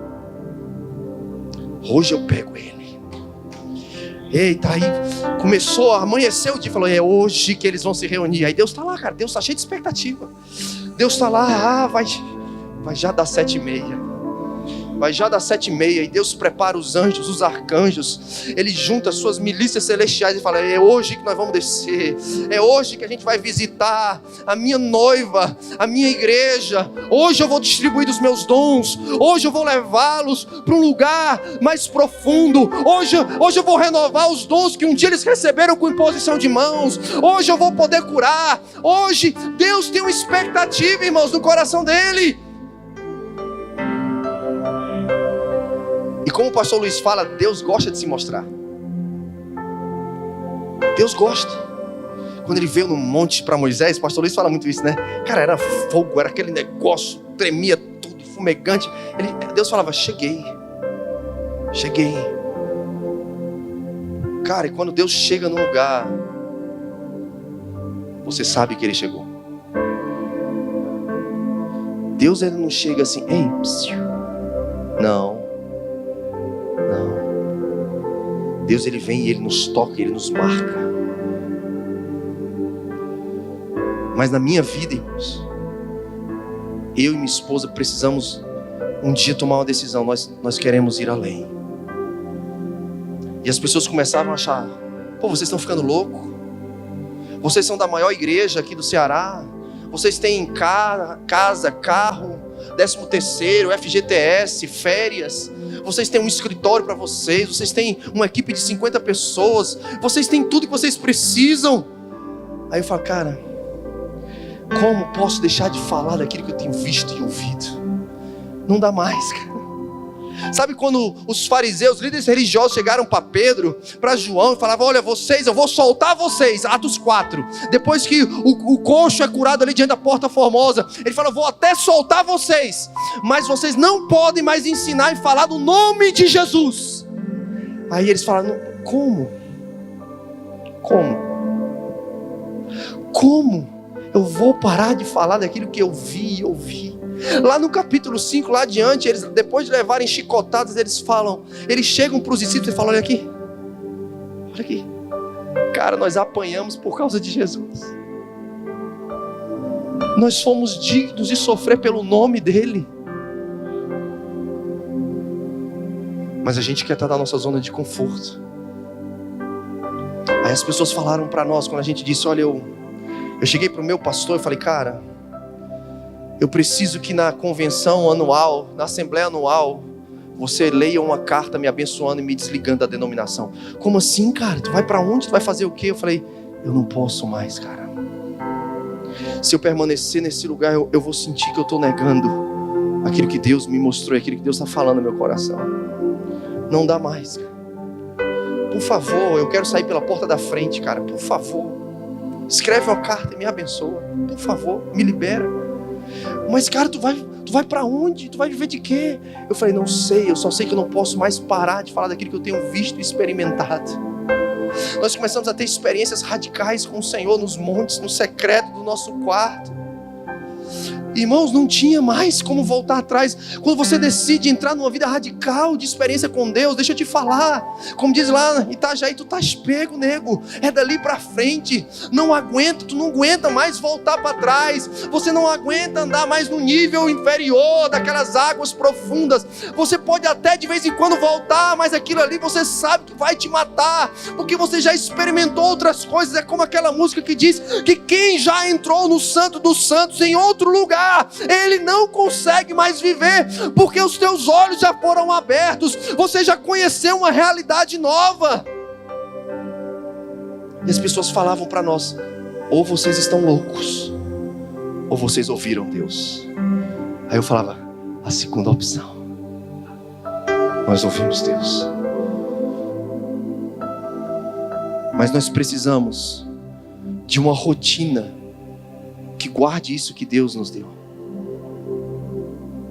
Hoje eu pego ele. Eita, aí começou, amanheceu o dia, falou, é hoje que eles vão se reunir. Aí Deus está lá, cara, Deus está cheio de expectativa. Deus está lá, vai já dar 7h30. Vai já dar 7h30 e Deus prepara os anjos, os arcanjos. Ele junta as suas milícias celestiais e fala: é hoje que nós vamos descer. É hoje que a gente vai visitar a minha noiva, a minha igreja. Hoje eu vou distribuir os meus dons. Hoje eu vou levá-los para um lugar mais profundo. Hoje eu vou renovar os dons que um dia eles receberam com imposição de mãos. Hoje eu vou poder curar. Hoje Deus tem uma expectativa, irmãos, no coração dele. E como o pastor Luiz fala, Deus gosta de se mostrar. Deus gosta. Quando ele veio no monte para Moisés, o pastor Luiz fala muito isso, né? Cara, era fogo, era aquele negócio, tremia tudo, fumegante. Deus falava: cheguei. Cara, e quando Deus chega no lugar, você sabe que ele chegou. Deus, ele não chega assim: ei, psiu. Não. Deus, ele vem e ele nos toca, ele nos marca. Mas na minha vida, irmãos, eu e minha esposa precisamos um dia tomar uma decisão. Nós queremos ir além. E as pessoas começavam a achar: pô, vocês estão ficando loucos? Vocês são da maior igreja aqui do Ceará. Vocês têm casa, carro, 13º, FGTS, férias. Vocês têm um escritório para vocês. Vocês têm uma equipe de 50 pessoas. Vocês têm tudo que vocês precisam. Aí eu falo: cara, como posso deixar de falar daquilo que eu tenho visto e ouvido? Não dá mais, cara. Sabe quando os fariseus, líderes religiosos, chegaram para Pedro, para João e falavam: olha, vocês, eu vou soltar vocês. Atos 4. Depois que o coxo é curado ali diante da Porta Formosa, ele fala: eu vou até soltar vocês, mas vocês não podem mais ensinar e falar do nome de Jesus. Aí eles falaram: como eu vou parar de falar daquilo que eu vi e ouvi? Lá no capítulo 5, lá adiante, eles, depois de levarem chicotadas, eles chegam para os discípulos e falam: olha aqui, cara, nós apanhamos por causa de Jesus. Nós fomos dignos de sofrer pelo nome dele. Mas a gente quer estar na nossa zona de conforto. Aí as pessoas falaram para nós, quando a gente disse: olha, eu cheguei para o meu pastor e falei: cara, eu preciso que na convenção anual, na assembleia anual, você leia uma carta me abençoando e me desligando da denominação. Como assim, cara? Tu vai para onde? Tu vai fazer o quê? Eu falei: eu não posso mais, cara. Se eu permanecer nesse lugar, eu vou sentir que eu estou negando aquilo que Deus me mostrou, aquilo que Deus está falando no meu coração. Não dá mais, cara. Por favor, eu quero sair pela porta da frente, cara. Por favor, escreve uma carta e me abençoa. Por favor, me libera. Mas, cara, tu vai para onde? Tu vai viver de quê? Eu falei: não sei, eu só sei que eu não posso mais parar de falar daquilo que eu tenho visto e experimentado. Nós começamos a ter experiências radicais com o Senhor nos montes, no secreto do nosso quarto. Irmãos, não tinha mais como voltar atrás. Quando você decide entrar numa vida radical de experiência com Deus, deixa eu te falar, como diz lá em Itajaí, tu estás pego, nego. É dali para frente. Tu não aguenta mais voltar para trás. Você não aguenta andar mais no nível inferior daquelas águas profundas. Você pode até de vez em quando voltar, mas aquilo ali você sabe que vai te matar, porque você já experimentou outras coisas. É como aquela música que diz que quem já entrou no Santo dos Santos em outro lugar, ele não consegue mais viver, porque os teus olhos já foram abertos, você já conheceu uma realidade nova. E as pessoas falavam para nós: ou vocês estão loucos, ou vocês ouviram Deus. Aí eu falava: a segunda opção, nós ouvimos Deus. Mas nós precisamos de uma rotina que guarde isso que Deus nos deu.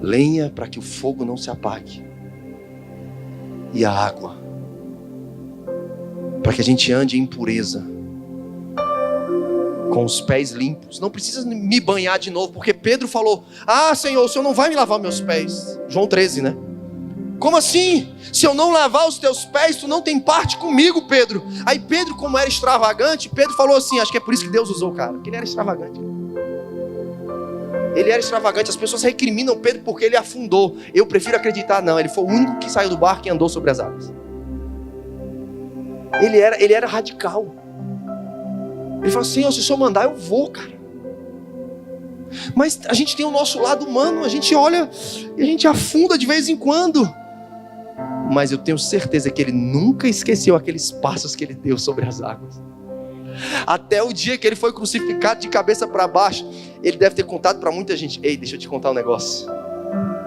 Lenha para que o fogo não se apague, e a água para que a gente ande em pureza, com os pés limpos. Não precisa me banhar de novo, porque Pedro falou: ah, Senhor, o Senhor não vai me lavar meus pés. João 13, né? Como assim? Se eu não lavar os teus pés, tu não tem parte comigo, Pedro. Aí Pedro, como era extravagante, Pedro falou assim, acho que é por isso que Deus usou o cara, porque ele era extravagante. Ele era extravagante, as pessoas recriminam Pedro porque ele afundou. Eu prefiro acreditar, não, ele foi o único que saiu do barco e andou sobre as águas. Ele era radical. Ele falou assim: se o Senhor mandar, eu vou, cara. Mas a gente tem o nosso lado humano, a gente olha e a gente afunda de vez em quando. Mas eu tenho certeza que ele nunca esqueceu aqueles passos que ele deu sobre as águas. Até o dia que ele foi crucificado de cabeça para baixo, ele deve ter contado para muita gente: ei, deixa eu te contar um negócio.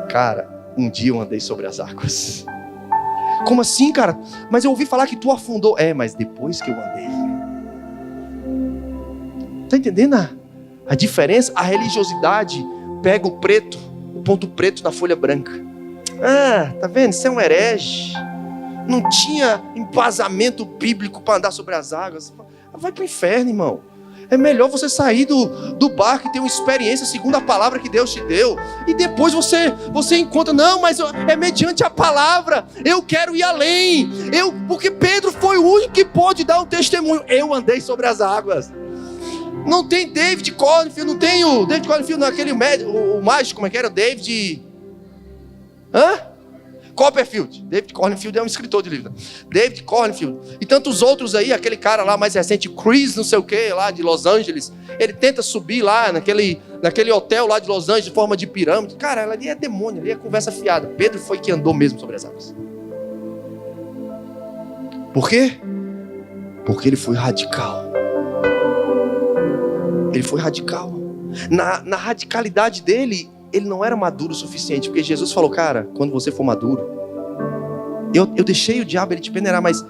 Cara, um dia eu andei sobre as águas. Como assim, cara? Mas eu ouvi falar que tu afundou. Mas depois que eu andei. Tá entendendo a diferença? A religiosidade pega o preto, o ponto preto na folha branca. Tá vendo? Você é um herege. Não tinha embasamento bíblico para andar sobre as águas. Vai para o inferno, irmão. É melhor você sair do barco e ter uma experiência segundo a palavra que Deus te deu. E depois você encontra: não, mas é mediante a palavra. Eu quero ir além. Porque Pedro foi o único que pôde dar um testemunho. Eu andei sobre as águas. Não tem David Copperfield, não tem o David Copperfield, naquele o mágico, como é que era? Copperfield. David Copperfield é um escritor de livro. David Copperfield. E tantos outros aí, aquele cara lá mais recente, Chris, não sei o que, lá de Los Angeles. Ele tenta subir lá naquele hotel lá de Los Angeles, de forma de pirâmide. Cara, ela ali é demônio, ali é conversa fiada. Pedro foi que andou mesmo sobre as águas. Por quê? Porque ele foi radical. Ele foi radical. Na radicalidade dele, ele não era maduro o suficiente. Porque Jesus falou: cara, quando você for maduro, eu deixei o diabo ele te peneirar, mas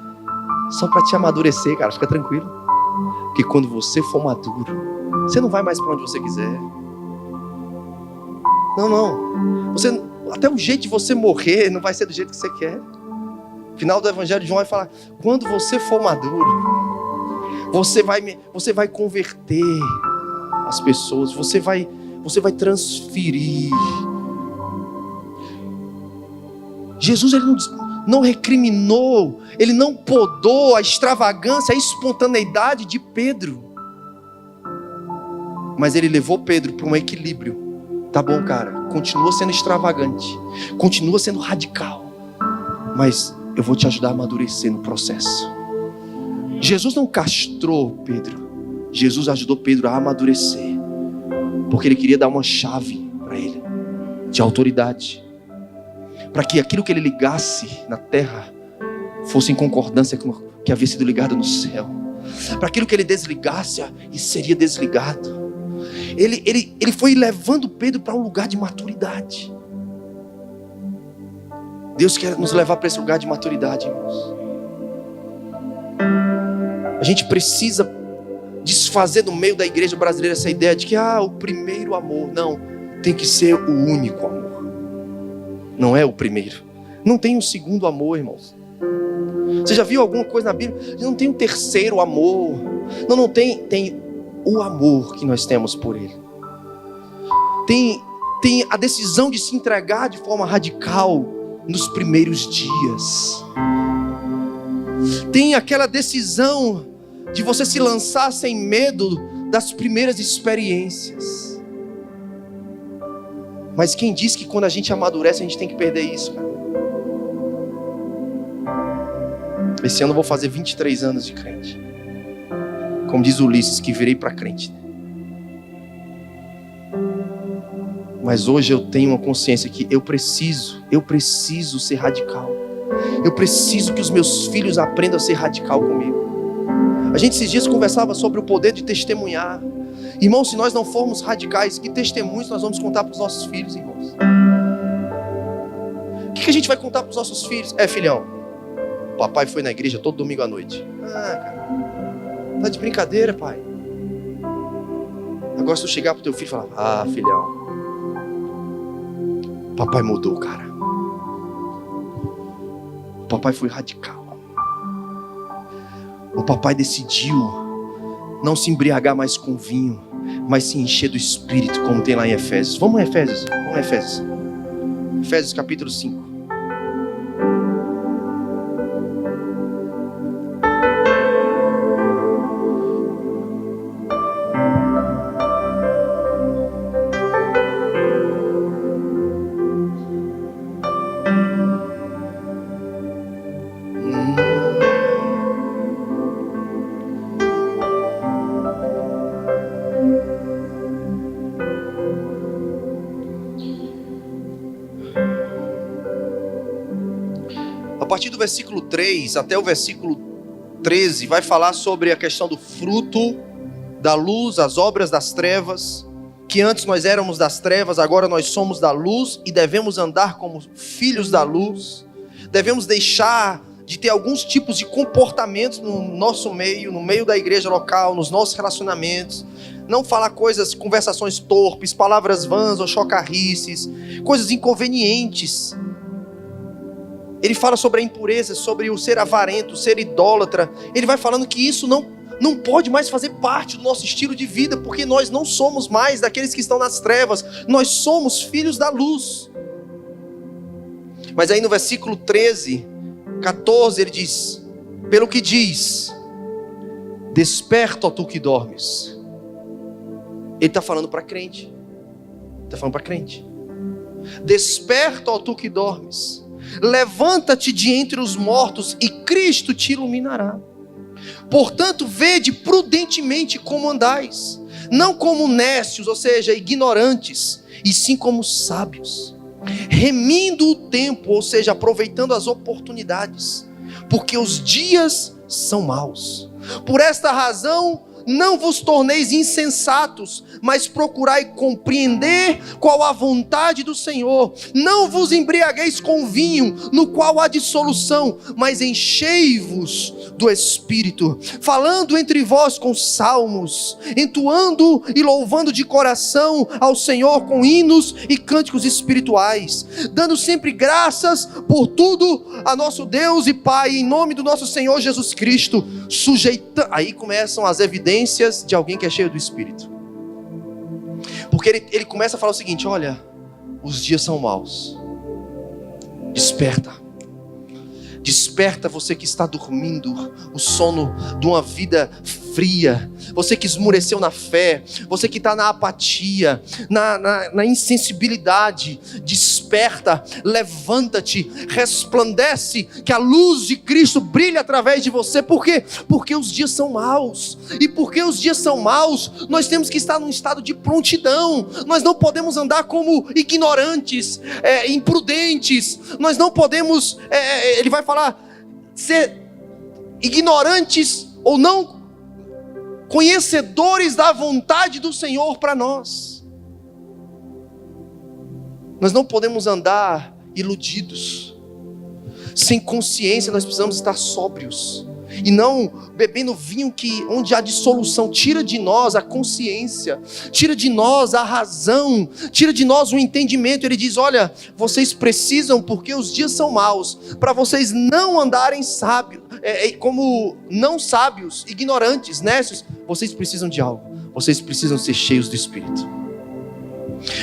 só para te amadurecer, cara, fica tranquilo. Porque quando você for maduro, você não vai mais para onde você quiser. Não. Até o jeito de você morrer não vai ser do jeito que você quer. Final do Evangelho de João vai falar: quando você for maduro, você vai converter as pessoas, você vai transferir. Jesus, ele não recriminou, ele não podou a extravagância, a espontaneidade de Pedro, mas ele levou Pedro para um equilíbrio. Tá bom, cara, continua sendo extravagante, continua sendo radical, mas eu vou te ajudar a amadurecer no processo. Jesus não castrou Pedro, Jesus ajudou Pedro a amadurecer, porque ele queria dar uma chave para ele, de autoridade, para que aquilo que ele ligasse na terra fosse em concordância com o que havia sido ligado no céu, para aquilo que ele desligasse, e seria desligado. Ele foi levando Pedro para um lugar de maturidade. Deus quer nos levar para esse lugar de maturidade, irmãos. A gente precisa desfazer do meio da igreja brasileira essa ideia de que o primeiro amor. Não, tem que ser o único amor. Não é o primeiro. Não tem um segundo amor, irmãos. Você já viu alguma coisa na Bíblia? Não tem um terceiro amor. Não tem o amor que nós temos por Ele. Tem a decisão de se entregar de forma radical nos primeiros dias. Tem aquela decisão de você se lançar sem medo das primeiras experiências. Mas quem diz que quando a gente amadurece a gente tem que perder isso, cara? Esse ano eu vou fazer 23 anos de crente. Como diz Ulisses, que virei para crente. Mas hoje eu tenho uma consciência que eu preciso ser radical. Eu preciso que os meus filhos aprendam a ser radical comigo. A gente esses dias conversava sobre o poder de testemunhar. Irmão, se nós não formos radicais, que testemunhos nós vamos contar para os nossos filhos, irmãos? O que a gente vai contar para os nossos filhos? Filhão, papai foi na igreja todo domingo à noite. Cara, tá de brincadeira, pai. Agora se tu chegar pro teu filho e falar: filhão, papai mudou, cara. O papai foi radical. O papai decidiu não se embriagar mais com vinho, mas se encher do Espírito, como tem lá em Efésios. Vamos em Efésios. Efésios capítulo 5. partir do versículo 3 até o versículo 13, vai falar sobre a questão do fruto da luz, as obras das trevas, que antes nós éramos das trevas, agora nós somos da luz e devemos andar como filhos da luz. Devemos deixar de ter alguns tipos de comportamentos no nosso meio, no meio da igreja local, nos nossos relacionamentos. Não falar conversações torpes, palavras vãs ou chocarrices, coisas inconvenientes. Ele fala sobre a impureza, sobre o ser avarento, o ser idólatra. Ele vai falando que isso não pode mais fazer parte do nosso estilo de vida, porque nós não somos mais daqueles que estão nas trevas, nós somos filhos da luz. Mas aí no versículo 13, 14, ele diz: pelo que diz, desperta, ó tu que dormes. Ele está falando para crente. Desperta, ó tu que dormes. Levanta-te de entre os mortos e Cristo te iluminará. Portanto, vede prudentemente como andais, não como nécios, ou seja, ignorantes, e sim como sábios, remindo o tempo, ou seja, aproveitando as oportunidades, porque os dias são maus. Por esta razão, não vos torneis insensatos, mas procurai compreender qual a vontade do Senhor. Não vos embriagueis com vinho, no qual há dissolução, mas enchei-vos do Espírito, falando entre vós com salmos, entoando e louvando de coração ao Senhor com hinos e cânticos espirituais, dando sempre graças por tudo a nosso Deus e Pai, em nome do nosso Senhor Jesus Cristo, sujeitando. Aí começam as evidências de alguém que é cheio do Espírito, porque ele começa a falar o seguinte: olha, os dias são maus, desperta você que está dormindo o sono de uma vida fria, você que esmureceu na fé, você que está na apatia, na insensibilidade. Desperta, levanta-te, resplandece, que a luz de Cristo brilhe através de você. Por quê? Porque os dias são maus, e porque os dias são maus, nós temos que estar num estado de prontidão. Nós não podemos andar como ignorantes, imprudentes. Nós não podemos, ele vai falar, ser ignorantes ou não conhecedores da vontade do Senhor para nós. Nós não podemos andar iludidos, sem consciência. Nós precisamos estar sóbrios e não bebendo vinho onde há dissolução. Tira de nós a consciência, tira de nós a razão, tira de nós o entendimento. Ele diz: olha, vocês precisam, porque os dias são maus, para vocês não andarem sábios, como não sábios, ignorantes, nécios. Vocês precisam de algo, vocês precisam ser cheios do Espírito,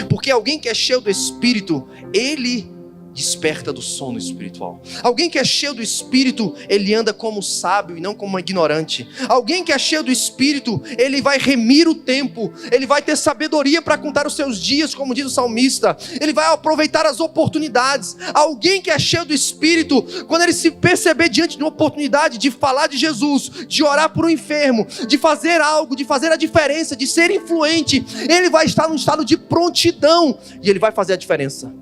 porque alguém que é cheio do Espírito, ele desperta do sono espiritual. Alguém que é cheio do Espírito, ele anda como sábio e não como ignorante. Alguém que é cheio do Espírito, ele vai remir o tempo, ele vai ter sabedoria para contar os seus dias, como diz o salmista. Ele vai aproveitar as oportunidades. Alguém que é cheio do Espírito, quando ele se perceber diante de uma oportunidade de falar de Jesus, de orar por um enfermo, de fazer algo, de fazer a diferença, de ser influente, ele vai estar num estado de prontidão e ele vai fazer a diferença.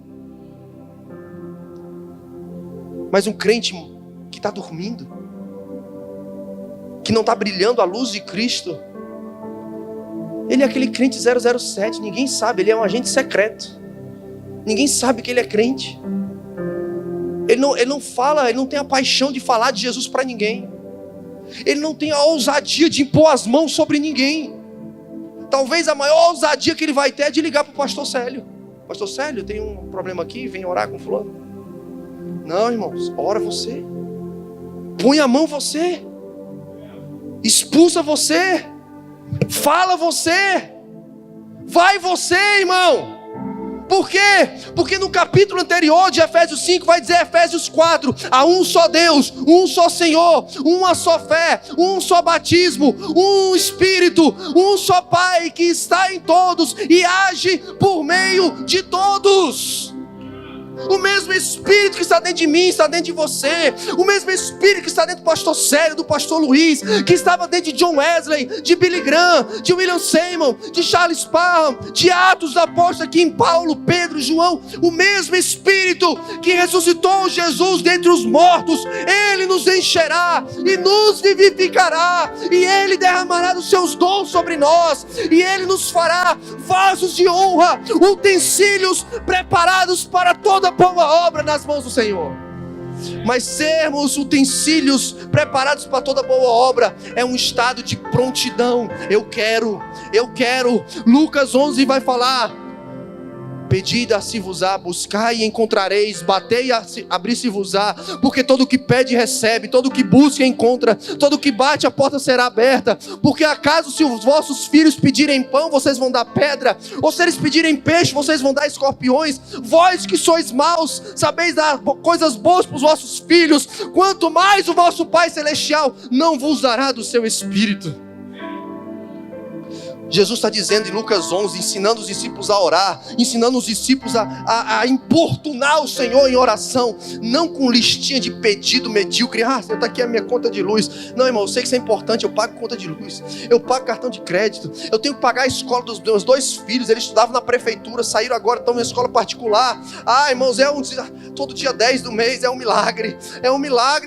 Mas um crente que está dormindo, que não está brilhando a luz de Cristo, ele é aquele crente 007, ninguém sabe, ele é um agente secreto, ninguém sabe que ele é crente. Ele não fala, ele não tem a paixão de falar de Jesus para ninguém, ele não tem a ousadia de impor as mãos sobre ninguém. Talvez a maior ousadia que ele vai ter é de ligar para o pastor Célio: pastor Célio, tem um problema aqui, vem orar com fulano. Não, irmãos, ora você, põe a mão você, expulsa você, fala você, vai você, irmão. Por quê? Porque no capítulo anterior de Efésios 5 vai dizer Efésios 4: há um só Deus, um só Senhor, uma só fé, um só batismo, um Espírito, um só Pai que está em todos e age por meio de todos. O mesmo Espírito que está dentro de mim, está dentro de você. O mesmo Espírito que está dentro do pastor Célio, do pastor Luiz, que estava dentro de John Wesley, de Billy Graham, de William Seymour, de Charles Parham, de Atos da Apóstola, aqui em Paulo, Pedro, João. O mesmo Espírito que ressuscitou Jesus dentre os mortos, Ele nos encherá e nos vivificará, e Ele derramará os seus dons sobre nós, e Ele nos fará vasos de honra, utensílios preparados para toda boa obra nas mãos do Senhor. Mas sermos utensílios preparados para toda boa obra é um estado de prontidão. Eu quero. Lucas 11 vai falar: pedi e se-vos-á, buscai e encontrareis, batei e abrir-se-vos-á, porque todo o que pede recebe, todo o que busca encontra, todo o que bate a porta será aberta. Porque acaso se os vossos filhos pedirem pão, vocês vão dar pedra? Ou se eles pedirem peixe, vocês vão dar escorpiões? Vós que sois maus, sabeis dar coisas boas para os vossos filhos, quanto mais o vosso Pai Celestial não vos dará do seu Espírito. Jesus está dizendo em Lucas 11, ensinando os discípulos a orar, ensinando os discípulos a importunar o Senhor em oração, não com listinha de pedido medíocre. Está aqui a minha conta de luz. Não, irmão, eu sei que isso é importante, eu pago conta de luz, eu pago cartão de crédito, eu tenho que pagar a escola dos meus 2 filhos, eles estudavam na prefeitura, saíram agora, estão na escola particular. Irmãos, todo dia 10 do mês é um milagre,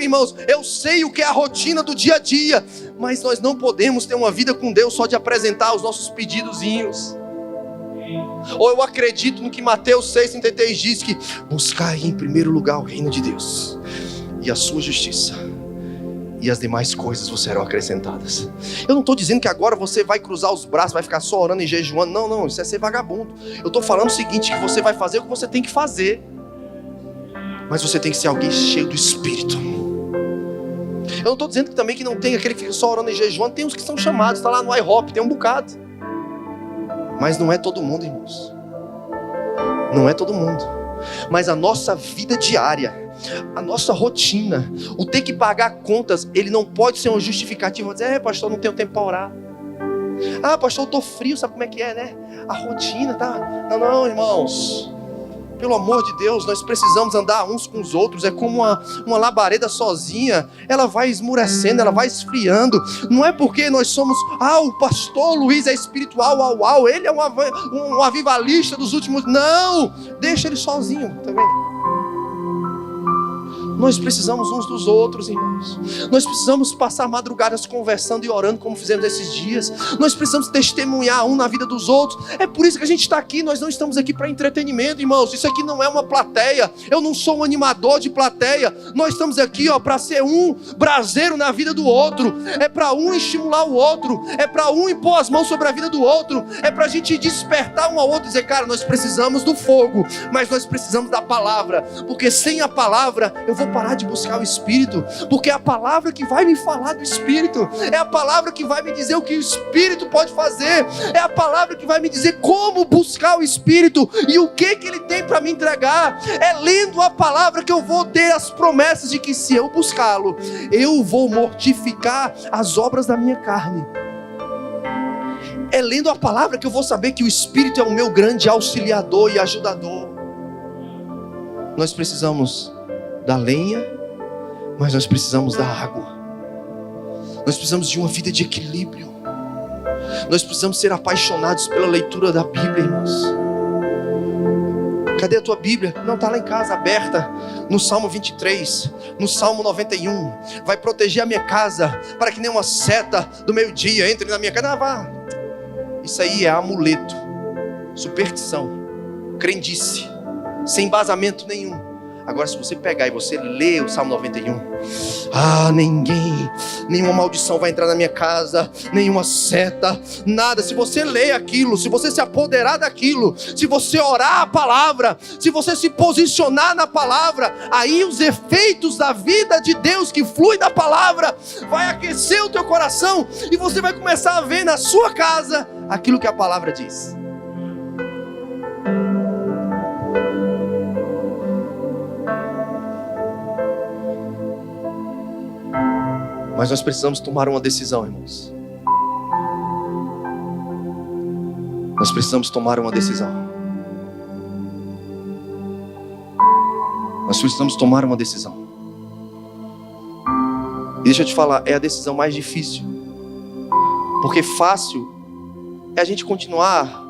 irmãos. Eu sei o que é a rotina do dia a dia, mas nós não podemos ter uma vida com Deus só de apresentar os nossos pedidozinhos. Ou eu acredito no que Mateus 6,33 diz, que buscai em primeiro lugar o reino de Deus e a sua justiça, e as demais coisas vos serão acrescentadas. Eu não estou dizendo que agora você vai cruzar os braços, vai ficar só orando e jejuando. Não, isso é ser vagabundo. Eu estou falando o seguinte, que você vai fazer o que você tem que fazer, mas você tem que ser alguém cheio do Espírito. Eu não estou dizendo que também que não tem aquele que fica só orando e jejuando. Tem uns que são chamados, está lá no IHOP, tem um bocado. Mas não é todo mundo, irmãos. Não é todo mundo. Mas a nossa vida diária, a nossa rotina, o ter que pagar contas, ele não pode ser uma justificativa. Dizer, pastor, não tenho tempo para orar. Pastor, eu estou frio, sabe como é que é, né? A rotina, tá? Não, irmãos. Pelo amor de Deus, nós precisamos andar uns com os outros. É como uma labareda sozinha. Ela vai esmurecendo, ela vai esfriando. Não é porque nós somos, o pastor Luiz é espiritual, ele é um avivalista dos últimos. Não, deixa ele sozinho também. Nós precisamos uns dos outros, irmãos. Nós precisamos passar madrugadas conversando e orando, como fizemos esses dias. Nós precisamos testemunhar um na vida dos outros. É por isso que a gente está aqui. Nós não estamos aqui para entretenimento, irmãos. Isso aqui não é uma plateia. Eu não sou um animador de plateia. Nós estamos aqui para ser um braseiro na vida do outro. É para um estimular o outro. É para um impor as mãos sobre a vida do outro. É para a gente despertar um ao outro e dizer, cara, nós precisamos do fogo, mas nós precisamos da palavra. Porque sem a palavra eu vou parar de buscar o Espírito, porque é a palavra que vai me falar do Espírito, é a palavra que vai me dizer o que o Espírito pode fazer, é a palavra que vai me dizer como buscar o Espírito e o que Ele tem para me entregar. É lendo a palavra que eu vou ter as promessas de que se eu buscá-lo, eu vou mortificar as obras da minha carne. É lendo a palavra que eu vou saber que o Espírito é o meu grande auxiliador e ajudador. Nós precisamos da lenha, mas nós precisamos da água. Nós precisamos de uma vida de equilíbrio. Nós precisamos ser apaixonados pela leitura da Bíblia, irmãos. Cadê a tua Bíblia? Não, está lá em casa, aberta, no Salmo 23, no Salmo 91. Vai proteger a minha casa, para que nenhuma seta do meio-dia entre na minha casa. Vá. Isso aí é amuleto, superstição, crendice, sem embasamento nenhum. Agora, se você pegar e você ler o Salmo 91, nenhuma maldição vai entrar na minha casa, nenhuma seta, nada. Se você ler aquilo, se você se apoderar daquilo, se você orar a palavra, se você se posicionar na palavra, aí os efeitos da vida de Deus que flui da palavra vai aquecer o teu coração e você vai começar a ver na sua casa aquilo que a palavra diz. Mas nós precisamos tomar uma decisão, irmãos. Nós precisamos tomar uma decisão. Nós precisamos tomar uma decisão. E deixa eu te falar, é a decisão mais difícil. Porque fácil é a gente continuar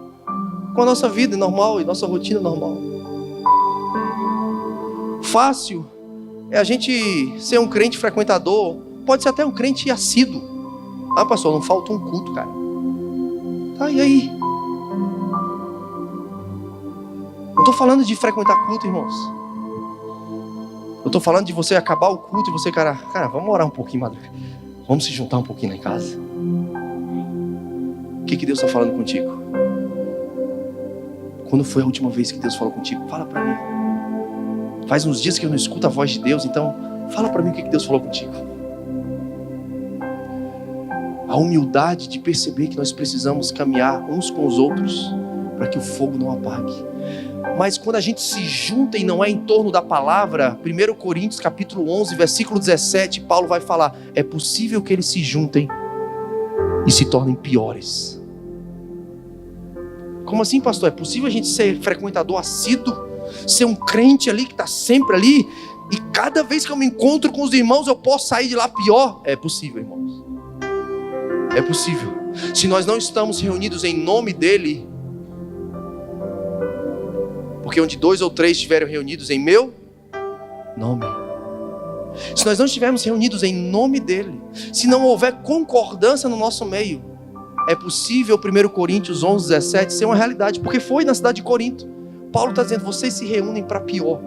com a nossa vida normal e nossa rotina normal. Fácil é a gente ser um crente frequentador, pode ser até um crente assíduo. Ah, pastor, não falta um culto, cara. Tá, e aí? Não estou falando de frequentar culto, irmãos. Eu estou falando de você acabar o culto e você, cara, vamos orar um pouquinho, madrugada. Vamos se juntar um pouquinho lá em casa. O que Deus está falando contigo? Quando foi a última vez que Deus falou contigo? Fala para mim. Faz uns dias que eu não escuto a voz de Deus, então fala para mim o que Deus falou contigo. A humildade de perceber que nós precisamos caminhar uns com os outros para que o fogo não apague. Mas quando a gente se junta e não é em torno da palavra, 1 Coríntios capítulo 11, versículo 17, Paulo vai falar, é possível que eles se juntem e se tornem piores. Como assim, pastor? É possível a gente ser frequentador assíduo, ser um crente ali que está sempre ali, e cada vez que eu me encontro com os irmãos eu posso sair de lá pior? É possível, irmãos. É possível. Se nós não estamos reunidos em nome dele, porque onde 2 ou 3 estiverem reunidos em meu nome, se nós não estivermos reunidos em nome dele, se não houver concordância no nosso meio, é possível 1 Coríntios 11, 17 ser uma realidade, porque foi na cidade de Corinto. Paulo está dizendo, vocês se reúnem para pior.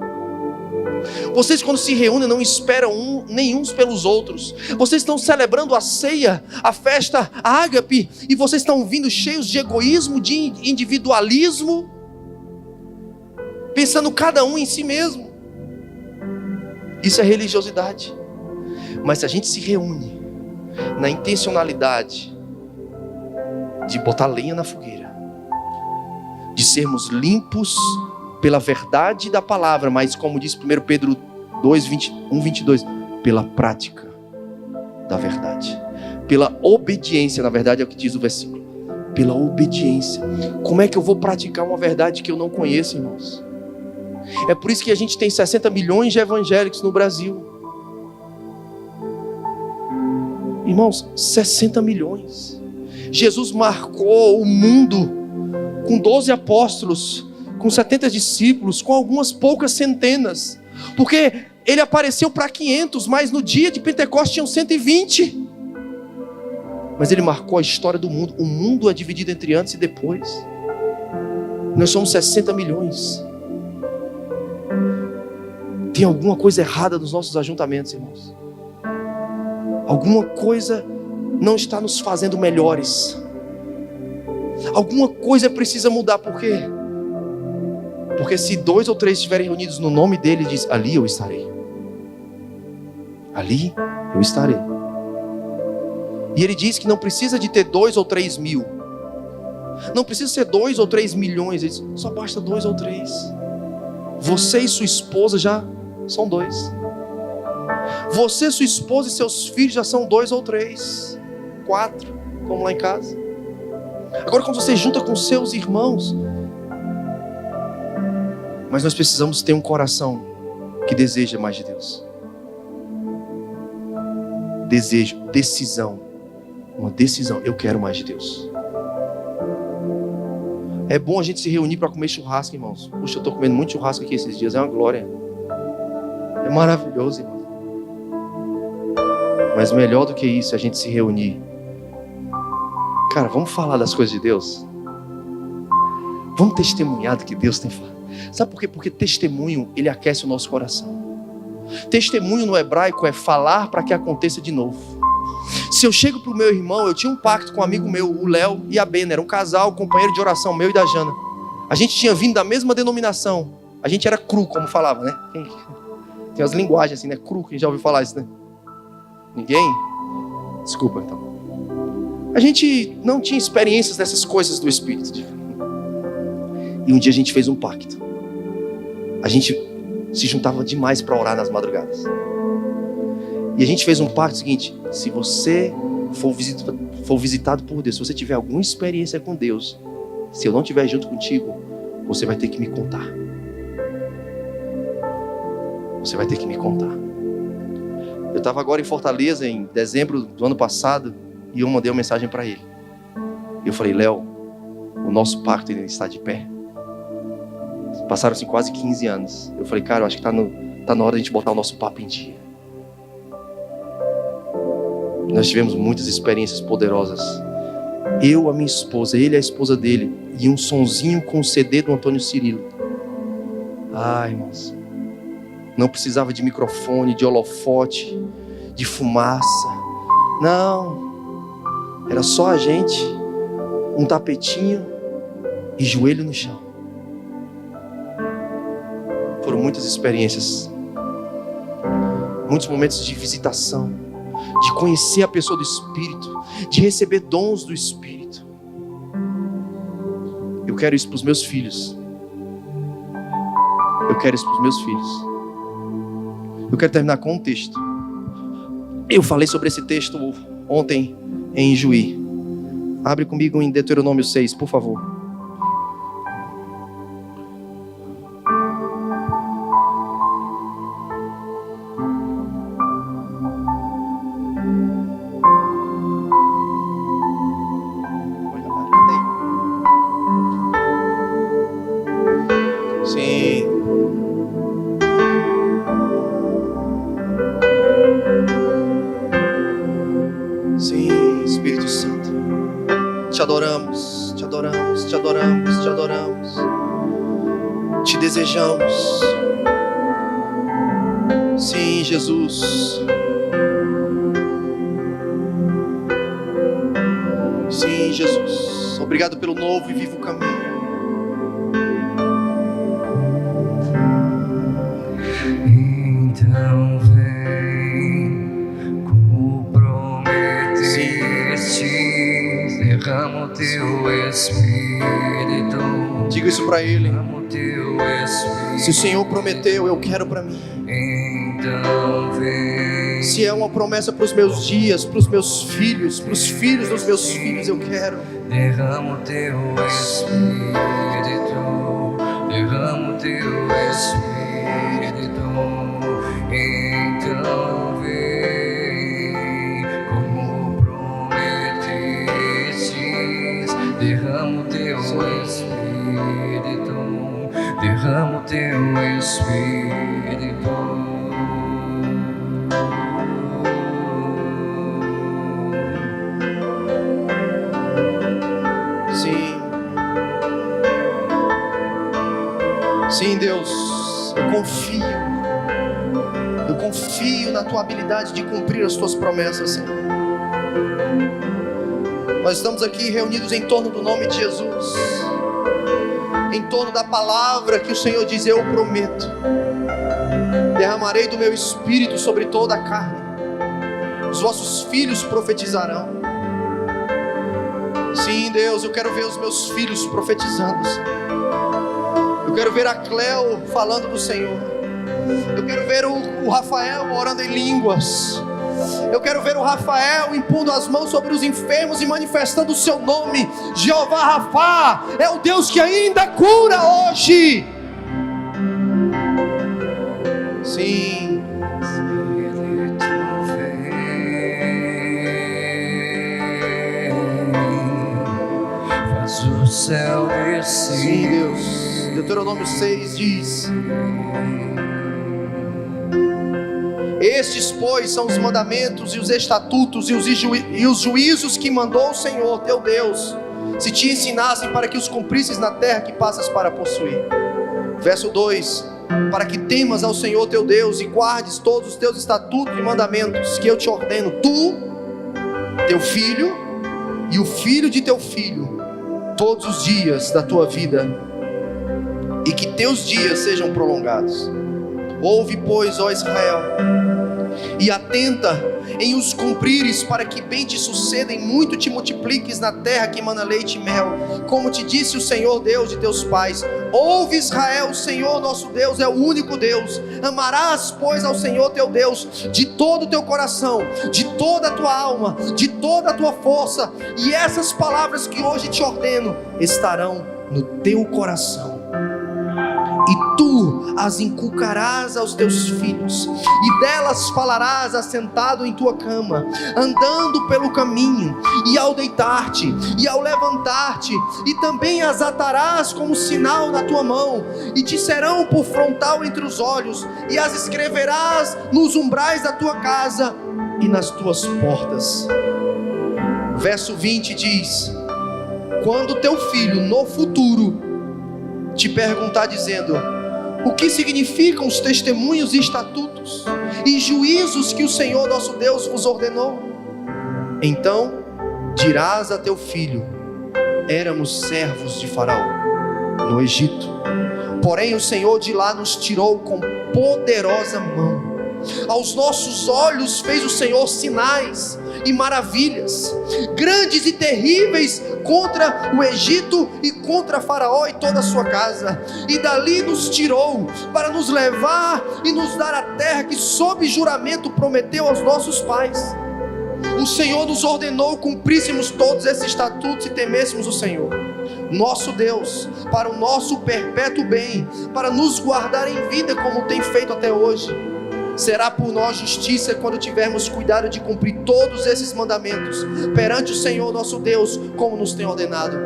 Vocês quando se reúnem não esperam nem uns pelos outros. Vocês estão celebrando a ceia, a festa, a ágape, e vocês estão vindo cheios de egoísmo, de individualismo, pensando cada um em si mesmo. Isso é religiosidade. Mas se a gente se reúne na intencionalidade de botar lenha na fogueira, de sermos limpos pela verdade da palavra, mas como diz 1 Pedro 2, 21, 22, pela prática da verdade, pela obediência, na verdade é o que diz o versículo, pela obediência. Como é que eu vou praticar uma verdade que eu não conheço, irmãos? É por isso que a gente tem 60 milhões de evangélicos no Brasil. Irmãos, 60 milhões. Jesus marcou o mundo com 12 apóstolos, com 70 discípulos, com algumas poucas centenas, porque ele apareceu para 500, mas no dia de Pentecostes tinham 120. Mas ele marcou a história do mundo. O mundo é dividido entre antes e depois. Nós somos 60 milhões. Tem alguma coisa errada nos nossos ajuntamentos, irmãos. Alguma coisa não está nos fazendo melhores. Alguma coisa precisa mudar. Por quê? Porque se 2 ou 3 estiverem reunidos no nome dele, ele diz, ali eu estarei. Ali eu estarei. E ele diz que não precisa de ter 2 ou 3 mil. Não precisa ser 2 ou 3 milhões. Ele diz, só basta 2 ou 3. Você e sua esposa já são 2. Você, sua esposa e seus filhos já são 2 ou 3. 4, como lá em casa. Agora quando você junta com seus irmãos. Mas nós precisamos ter um coração que deseja mais de Deus. Desejo, decisão. Uma decisão, eu quero mais de Deus. É bom a gente se reunir para comer churrasco, irmãos. Puxa, eu estou comendo muito churrasco aqui esses dias, é uma glória. É maravilhoso, irmão. Mas melhor do que isso é a gente se reunir. Cara, vamos falar das coisas de Deus. Vamos testemunhar do que Deus tem falado. Sabe por quê? Porque testemunho, ele aquece o nosso coração. Testemunho no hebraico é falar para que aconteça de novo. Se eu chego para o meu irmão, eu tinha um pacto com um amigo meu, o Léo e a Bena, era um casal, companheiro de oração meu e da Jana. A gente tinha vindo da mesma denominação. A gente era cru, como falava, né? Tem as linguagens assim, né? Cru, quem já ouviu falar isso, né? Ninguém? Desculpa, então. A gente não tinha experiências dessas coisas do Espírito. E um dia a gente fez um pacto. A gente se juntava demais para orar nas madrugadas. E a gente fez um pacto seguinte: se você for visitado por Deus, se você tiver alguma experiência com Deus, se eu não estiver junto contigo, você vai ter que me contar. Você vai ter que me contar. Eu estava agora em Fortaleza, em dezembro do ano passado, e eu mandei uma mensagem para ele. E eu falei: Léo, o nosso pacto ainda está de pé. Passaram-se quase 15 anos. Eu falei: cara, eu acho que tá na hora de a gente botar o nosso papo em dia. Nós tivemos muitas experiências poderosas. Eu, a minha esposa, ele, a esposa dele, e um sonzinho com o CD do Antônio Cirilo. Ai, irmãos, não precisava de microfone, de holofote, de fumaça. Não, era só a gente, um tapetinho e joelho no chão. Foram muitas experiências, muitos momentos de visitação, de conhecer a pessoa do Espírito, de receber dons do Espírito. Eu quero isso para os meus filhos. Eu quero isso para os meus filhos. Eu quero terminar com um texto. Eu falei sobre esse texto ontem em Juí. Abre comigo em Deuteronômio 6, por favor. Te desejamos. Sim, Jesus. Sim, Jesus. Obrigado pelo novo e vivo caminho. Então vem, como prometeste, derrama o teu Espírito. Diga isso para ele. Se o Senhor prometeu, eu quero para mim. Então vem. Se é uma promessa para os meus dias, para os meus filhos, para os filhos dos meus filhos, eu quero. Derrama o teu Espírito, derrama o teu Espírito. Então vem, como prometestes, derrama o teu Espírito. Derrama o teu Espírito. Sim. Sim, Deus, eu confio na tua habilidade de cumprir as tuas promessas, Senhor. Nós estamos aqui reunidos em torno do nome de Jesus, em torno da palavra que o Senhor diz: eu prometo, derramarei do meu Espírito sobre toda a carne, os vossos filhos profetizarão. Sim, Deus, eu quero ver os meus filhos profetizando, Senhor. Eu quero ver a Cleo falando do Senhor. Eu quero ver o Rafael orando em línguas. Eu quero ver o Rafael impondo as mãos sobre os enfermos e manifestando o seu nome. Jeová Rafá é o Deus que ainda cura hoje. Sim. Faz o céu descer. Sim, Deus. Deuteronômio 6 diz: estes, pois, são os mandamentos e os estatutos e os juízos que mandou o Senhor teu Deus, se te ensinassem, para que os cumprisses na terra que passas para possuir. Verso 2: para que temas ao Senhor teu Deus e guardes todos os teus estatutos e mandamentos que eu te ordeno, tu, teu filho e o filho de teu filho, todos os dias da tua vida, e que teus dias sejam prolongados. Ouve, pois, ó Israel, e atenta em os cumprires, para que bem te suceda e muito te multipliques na terra que emana leite e mel, como te disse o Senhor Deus de teus pais. Ouve, Israel, o Senhor nosso Deus é o único Deus. Amarás, pois, ao Senhor teu Deus de todo o teu coração, de toda a tua alma, de toda a tua força, e essas palavras que hoje te ordeno estarão no teu coração, e tu as inculcarás aos teus filhos, e delas falarás assentado em tua cama, andando pelo caminho, e ao deitar-te, e ao levantar-te, e também as atarás como sinal na tua mão, e te serão por frontal entre os olhos, e as escreverás nos umbrais da tua casa e nas tuas portas. Verso 20 diz: quando teu filho no futuro te perguntar dizendo: o que significam os testemunhos e estatutos e juízos que o Senhor nosso Deus vos ordenou? Então dirás a teu filho: éramos servos de Faraó no Egito, porém o Senhor de lá nos tirou com poderosa mão. Aos nossos olhos fez o Senhor sinais e maravilhas, grandes e terríveis, contra o Egito e contra Faraó e toda a sua casa. E dali nos tirou para nos levar e nos dar a terra que sob juramento prometeu aos nossos pais. O Senhor nos ordenou cumpríssemos todos esses estatutos e temêssemos o Senhor nosso Deus, para o nosso perpétuo bem, para nos guardar em vida como tem feito até hoje. Será por nós justiça quando tivermos cuidado de cumprir todos esses mandamentos perante o Senhor nosso Deus, como nos tem ordenado.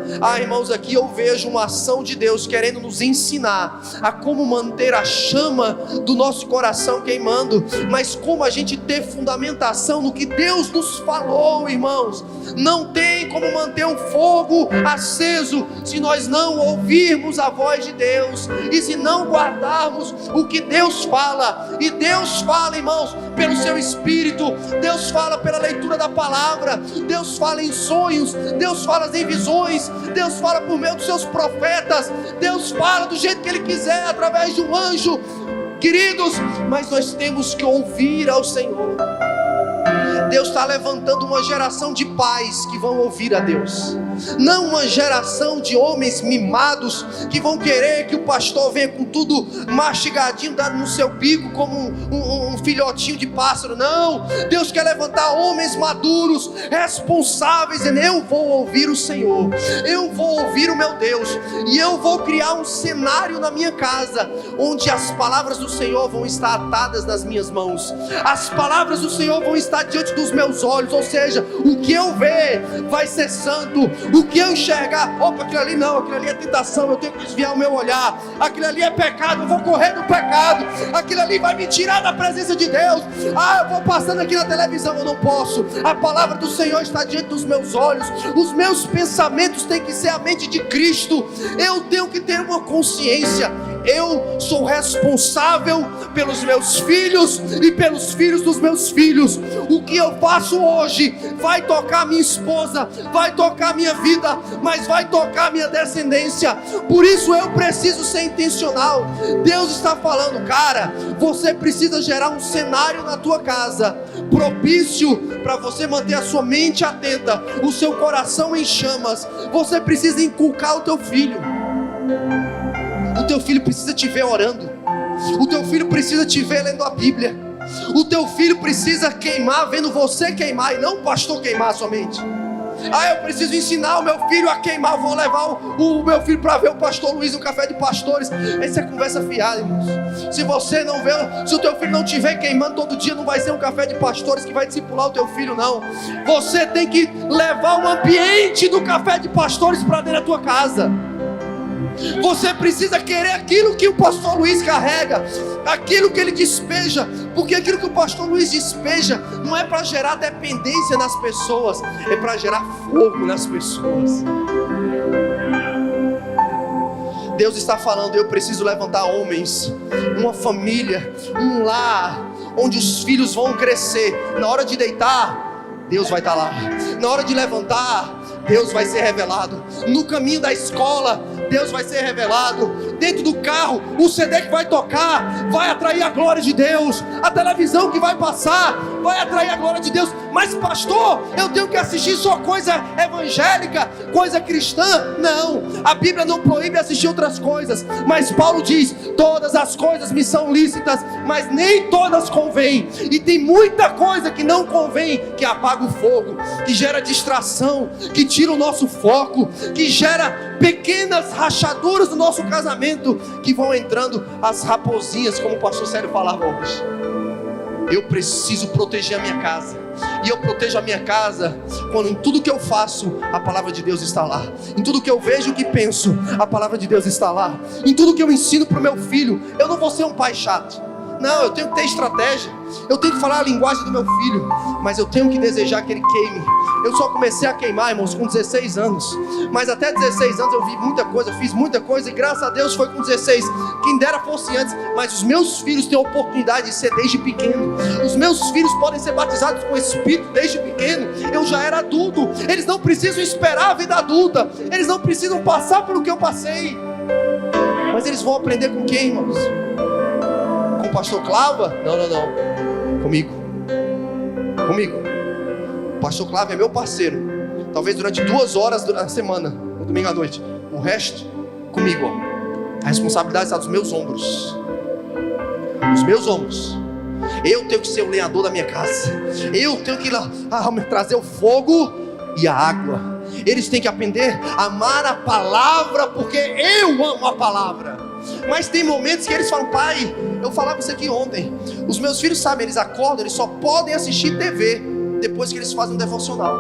Irmãos, aqui eu vejo uma ação de Deus querendo nos ensinar a como manter a chama do nosso coração queimando, mas como a gente ter fundamentação no que Deus nos falou, irmãos. Não tem como manter um fogo aceso se nós não ouvirmos a voz de Deus e se não guardarmos o que Deus fala. E Deus fala, irmãos, pelo seu Espírito. Deus fala pela leitura da palavra. Deus fala em sonhos. Deus fala em visões. Deus fala por meio dos seus profetas. Deus fala do jeito que Ele quiser, através de um anjo. Queridos, mas nós temos que ouvir ao Senhor. Deus está levantando uma geração de pais que vão ouvir a Deus, não uma geração de homens mimados que vão querer que o pastor venha com tudo mastigadinho, dado no seu bico como um filhotinho de pássaro. Não, Deus quer levantar homens maduros, responsáveis, dizendo: eu vou ouvir o Senhor, eu vou ouvir o meu Deus, e eu vou criar um cenário na minha casa, onde as palavras do Senhor vão estar atadas nas minhas mãos, as palavras do Senhor vão estar diante dos meus olhos. Ou seja, o que eu ver vai ser santo, o que eu enxergar, opa, aquilo ali não, aquilo ali é tentação, eu tenho que desviar o meu olhar, aquilo ali é pecado, eu vou correr do pecado, aquilo ali vai me tirar da presença de Deus. Eu vou passando aqui na televisão, eu não posso. A palavra do Senhor está diante dos meus olhos, os meus pensamentos têm que ser a mente de Cristo. Eu tenho que ter uma consciência. Eu sou responsável pelos meus filhos e pelos filhos dos meus filhos. O que eu faço hoje vai tocar minha esposa, vai tocar minha vida, mas vai tocar minha descendência. Por isso eu preciso ser intencional. Deus está falando: cara, você precisa gerar um cenário na tua casa propício para você manter a sua mente atenta, o seu coração em chamas. Você precisa inculcar o teu filho. O teu filho precisa te ver orando. O teu filho precisa te ver lendo a Bíblia. O teu filho precisa queimar vendo você queimar, e não o pastor queimar somente. Eu preciso ensinar o meu filho a queimar. Vou levar o meu filho para ver o pastor Luiz no café de pastores. Essa é conversa fiada, irmãos. Se você não vê, se o teu filho não te vê queimando todo dia, não vai ser um café de pastores que vai discipular o teu filho, não. Você tem que levar o ambiente do café de pastores para dentro da tua casa. Você precisa querer aquilo que o pastor Luiz carrega, aquilo que ele despeja, porque aquilo que o pastor Luiz despeja não é para gerar dependência nas pessoas, é para gerar fogo nas pessoas. Deus está falando: eu preciso levantar homens, uma família, um lar, onde os filhos vão crescer. Na hora de deitar, Deus vai estar lá. Na hora de levantar, Deus vai ser revelado. No caminho da escola, Deus vai ser revelado. Dentro do carro, o CD que vai tocar vai atrair a glória de Deus. A televisão que vai passar vai atrair a glória de Deus. Mas pastor, eu tenho que assistir só coisa evangélica, coisa cristã. Não, a Bíblia não proíbe assistir outras coisas, mas Paulo diz: todas as coisas me são lícitas, mas nem todas convêm. E tem muita coisa que não convém, que apaga o fogo, que gera distração, que tira o nosso foco, que gera pequenas rachaduras no nosso casamento, que vão entrando as raposinhas, como o pastor Sérgio falava hoje. Eu preciso proteger a minha casa, e eu protejo a minha casa quando em tudo que eu faço a palavra de Deus está lá, em tudo que eu vejo e penso a palavra de Deus está lá, em tudo que eu ensino para o meu filho. Eu não vou ser um pai chato, não, eu tenho que ter estratégia, eu tenho que falar a linguagem do meu filho, mas eu tenho que desejar que ele queime. Eu só comecei a queimar, irmãos, com 16 anos, mas até 16 anos eu vi muita coisa, fiz muita coisa, e graças a Deus foi com 16, quem dera fosse antes. Mas os meus filhos têm a oportunidade de ser desde pequeno, os meus filhos podem ser batizados com o Espírito desde pequeno. Eu já era adulto, eles não precisam esperar a vida adulta, eles não precisam passar pelo que eu passei, mas eles vão aprender com quem, irmãos? Com o pastor Clava? Não, comigo. O pastor Clava é meu parceiro, talvez durante 2 horas na semana, no domingo à noite. O resto, comigo, ó. A responsabilidade está nos meus ombros. Nos meus ombros. Eu tenho que ser o lenhador da minha casa, eu tenho que ir lá trazer o fogo e a água. Eles têm que aprender a amar a palavra, porque eu amo a palavra. Mas tem momentos que eles falam: pai, eu falava isso aqui ontem. Os meus filhos sabem, eles acordam, eles só podem assistir TV depois que eles fazem um devocional.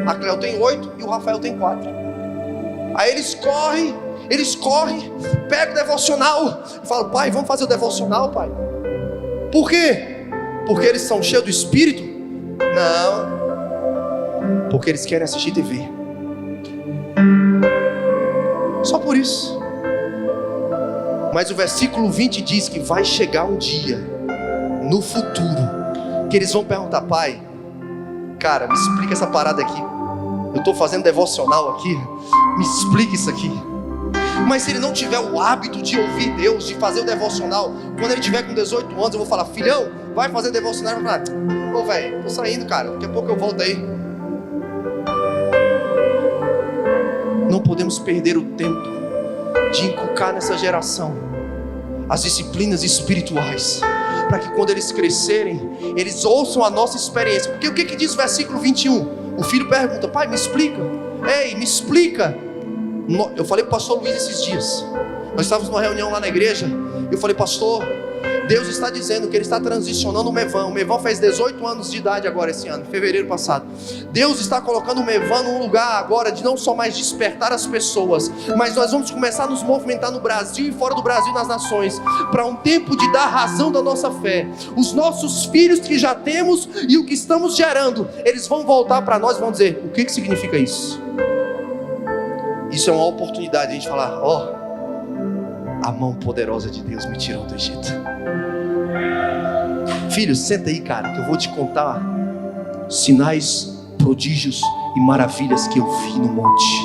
A Cleo tem 8 e o Rafael tem 4. Aí eles correm, pegam o devocional e falam: pai, vamos fazer o devocional, pai. Por quê? Porque eles são cheios do Espírito? Não, porque eles querem assistir TV. Só por isso. Mas o versículo 20 diz que vai chegar um dia no futuro que eles vão perguntar: pai, cara, me explica essa parada aqui. Eu estou fazendo devocional aqui, me explica isso aqui. Mas se ele não tiver o hábito de ouvir Deus, de fazer o devocional, quando ele tiver com 18 anos, eu vou falar: filhão, vai fazer devocional. Ele vai falar: ô velho, tô saindo, cara, daqui a pouco eu volto aí. Não podemos perder o tempo de inculcar nessa geração as disciplinas espirituais, para que quando eles crescerem, eles ouçam a nossa experiência. Porque o que diz o versículo 21? O filho pergunta: pai, me explica. Ei, me explica. Eu falei para o pastor Luiz esses dias, nós estávamos numa reunião lá na igreja, eu falei: pastor, Deus está dizendo que Ele está transicionando o Mevan. O Mevan fez 18 anos de idade agora esse ano, fevereiro passado. Deus está colocando o Mevan num lugar agora de não só mais despertar as pessoas, mas nós vamos começar a nos movimentar no Brasil e fora do Brasil, nas nações, para um tempo de dar razão da nossa fé. Os nossos filhos que já temos e o que estamos gerando, eles vão voltar para nós e vão dizer: o que significa isso? Isso é uma oportunidade de a gente falar: ó, a mão poderosa de Deus me tirou do Egito. Filho, senta aí, cara, que eu vou te contar sinais, prodígios e maravilhas que eu vi no monte.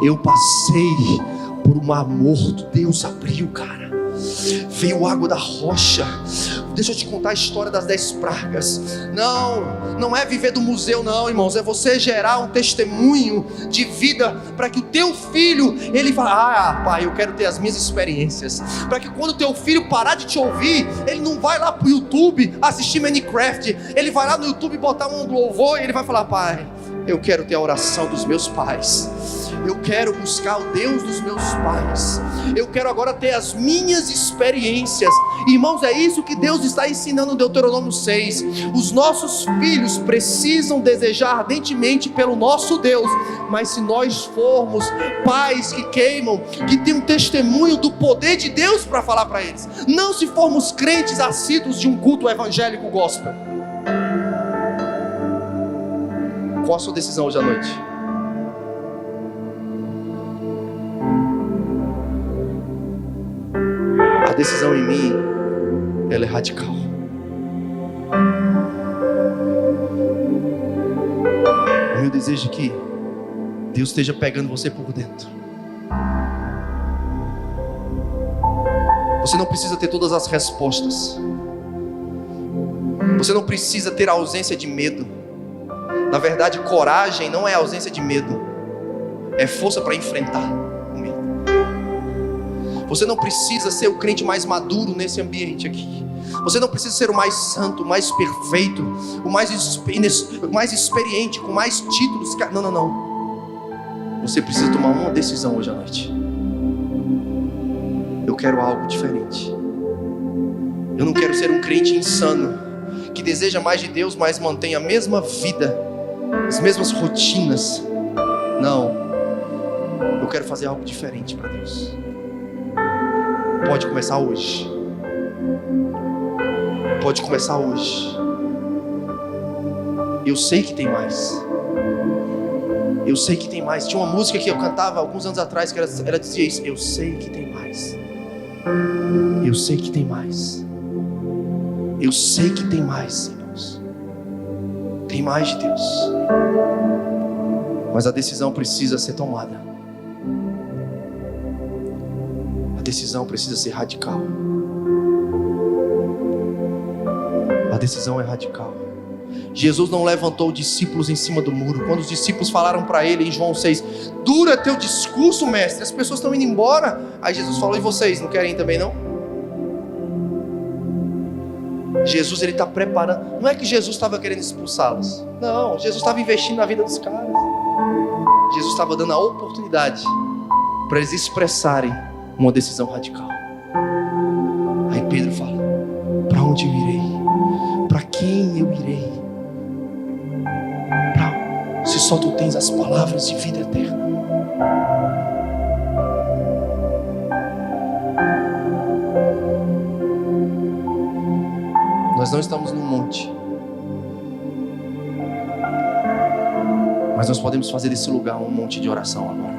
Eu passei por um mar morto, Deus abriu, cara. Veio água da rocha. Deixa eu te contar a história das 10 pragas. Não é viver do museu, não, irmãos. É você gerar um testemunho de vida, para que o teu filho, ele fale: ah, pai, eu quero ter as minhas experiências. Para que quando o teu filho parar de te ouvir, ele não vai lá pro YouTube assistir Minecraft. Ele vai lá no YouTube botar um louvor e ele vai falar: pai, eu quero ter a oração dos meus pais. Eu quero buscar o Deus dos meus pais. Eu quero agora ter as minhas experiências. Irmãos, é isso que Deus está ensinando no Deuteronômio 6. Os nossos filhos precisam desejar ardentemente pelo nosso Deus. Mas se nós formos pais que queimam, que tem um testemunho do poder de Deus para falar para eles, não se formos crentes assíduos de um culto evangélico gospel. Qual a sua decisão hoje à noite? A decisão em mim, ela é radical. O meu desejo é que Deus esteja pegando você por dentro. Você não precisa ter todas as respostas. Você não precisa ter ausência de medo. Na verdade, coragem não é ausência de medo, é força para enfrentar o medo. Você não precisa ser o crente mais maduro nesse ambiente aqui. Você não precisa ser o mais santo, o mais perfeito, o mais experiente, com mais títulos. Não. Você precisa tomar uma decisão hoje à noite. Eu quero algo diferente. Eu não quero ser um crente insano, que deseja mais de Deus, mas mantém a mesma vida, as mesmas rotinas. Não. Eu quero fazer algo diferente para Deus. Pode começar hoje. Pode começar hoje. Eu sei que tem mais. Eu sei que tem mais. Tinha uma música que eu cantava alguns anos atrás que ela dizia isso: eu sei que tem mais. Eu sei que tem mais. Eu sei que tem mais, irmãos. Tem mais de Deus. Mas a decisão precisa ser tomada. A decisão precisa ser radical. A decisão é radical. Jesus não levantou discípulos em cima do muro. Quando os discípulos falaram para ele em João 6: dura teu discurso, mestre, as pessoas estão indo embora. Aí Jesus falou: e vocês, não querem ir também não? Jesus, ele está preparando. Não é que Jesus estava querendo expulsá-los. Não, Jesus estava investindo na vida dos caras. Jesus estava dando a oportunidade para eles expressarem uma decisão radical. Aí Pedro fala: para onde eu irei? Para quem eu irei? Se só tu tens as palavras de vida eterna. Nós não estamos num monte, mas nós podemos fazer desse lugar um monte de oração agora.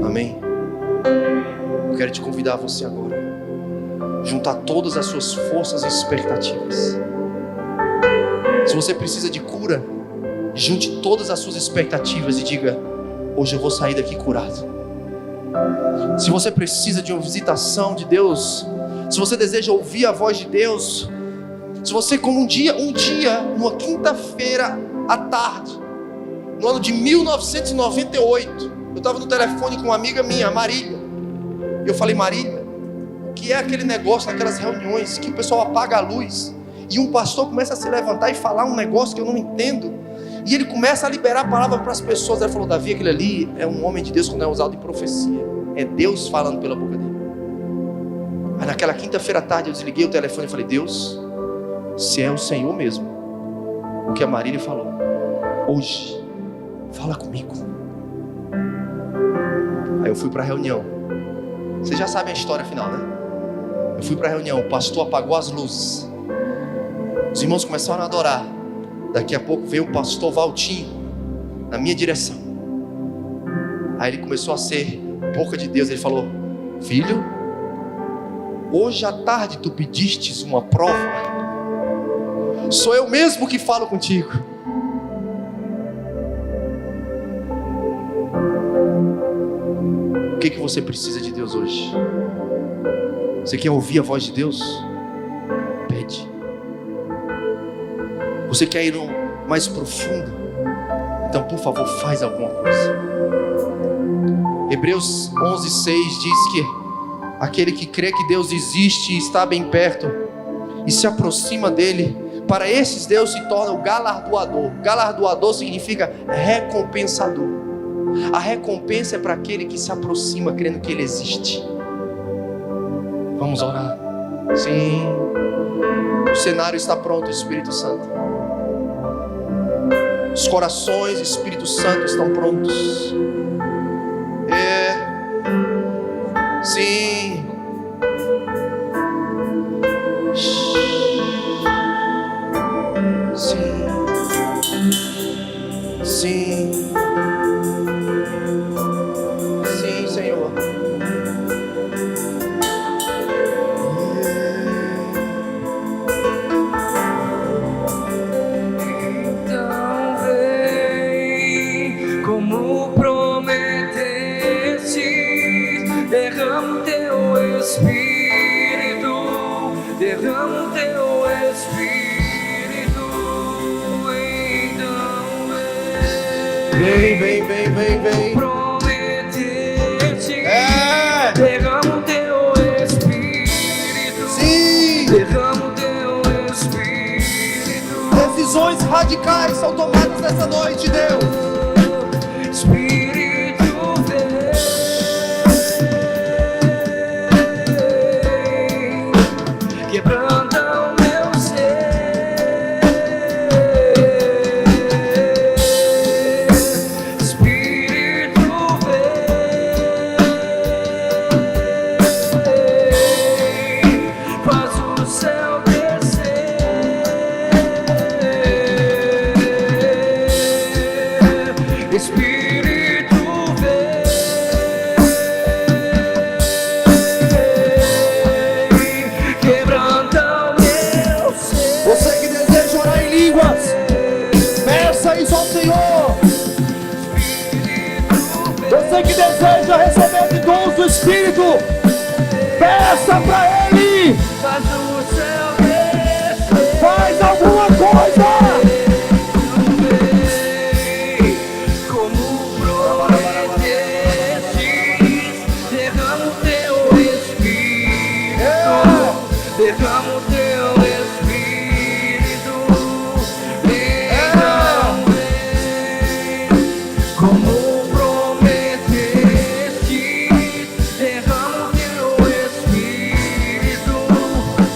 Amém? Eu quero te convidar a você agora juntar todas as suas forças e expectativas. Se você precisa de cura, junte todas as suas expectativas e diga: hoje eu vou sair daqui curado. Se você precisa de uma visitação de Deus, se você deseja ouvir a voz de Deus, se você, como um dia, numa quinta-feira à tarde, no ano de 1998, eu estava no telefone com uma amiga minha, a Marília, e eu falei: Marília, o que é aquele negócio naquelas reuniões que o pessoal apaga a luz e um pastor começa a se levantar e falar um negócio que eu não entendo, e ele começa a liberar a palavra para as pessoas? Ela falou: Davi, aquele ali é um homem de Deus quando é usado em profecia, é Deus falando pela boca dele. Aí naquela quinta-feira à tarde eu desliguei o telefone e falei: Deus, se é o Senhor mesmo, o que a Marília falou, hoje, fala comigo. Aí eu fui para a reunião. Vocês já sabem a história final, né? Eu fui para a reunião, o pastor apagou as luzes, os irmãos começaram a adorar. Daqui a pouco veio o pastor Valtinho na minha direção. Aí ele começou a ser boca de Deus. Ele falou: filho, hoje à tarde tu pedistes uma prova, sou eu mesmo que falo contigo. O que você precisa de Deus hoje? Você quer ouvir a voz de Deus? Pede. Você quer ir mais profundo? Então, por favor, faz alguma coisa. Hebreus 11:6 diz que aquele que crê que Deus existe e está bem perto e se aproxima dele, para esses Deus se torna o galardoador. Galardoador significa recompensador. A recompensa é para aquele que se aproxima crendo que ele existe. Vamos orar. Sim. O cenário está pronto, Espírito Santo. Os corações, Espírito Santo, estão prontos. Sim. Sim. Sim. Sim, Senhor. Então vem como prometeste, derrama o teu Espírito, derrama o teu Vem, vem, vem, vem, vem. Prometeste, É. derrama o teu Espírito. Sim. Derrama o teu Espírito. Decisões radicais são tomadas nessa noite, Deus. Espírito vem, quebranta o meu ser. Espírito vem, faz o céu descer. Espírito vem, quebranta o meu ser. Você que deseja orar em línguas, peça isso ao Senhor. Você que deseja receber de dons do Espírito, peça para Ele. Faz o céu descer. Faz alguma coisa. Como prometestes, derrama o teu Espírito. Derrama o teu Espírito. Vem, como prometestes, derrama o teu Espírito.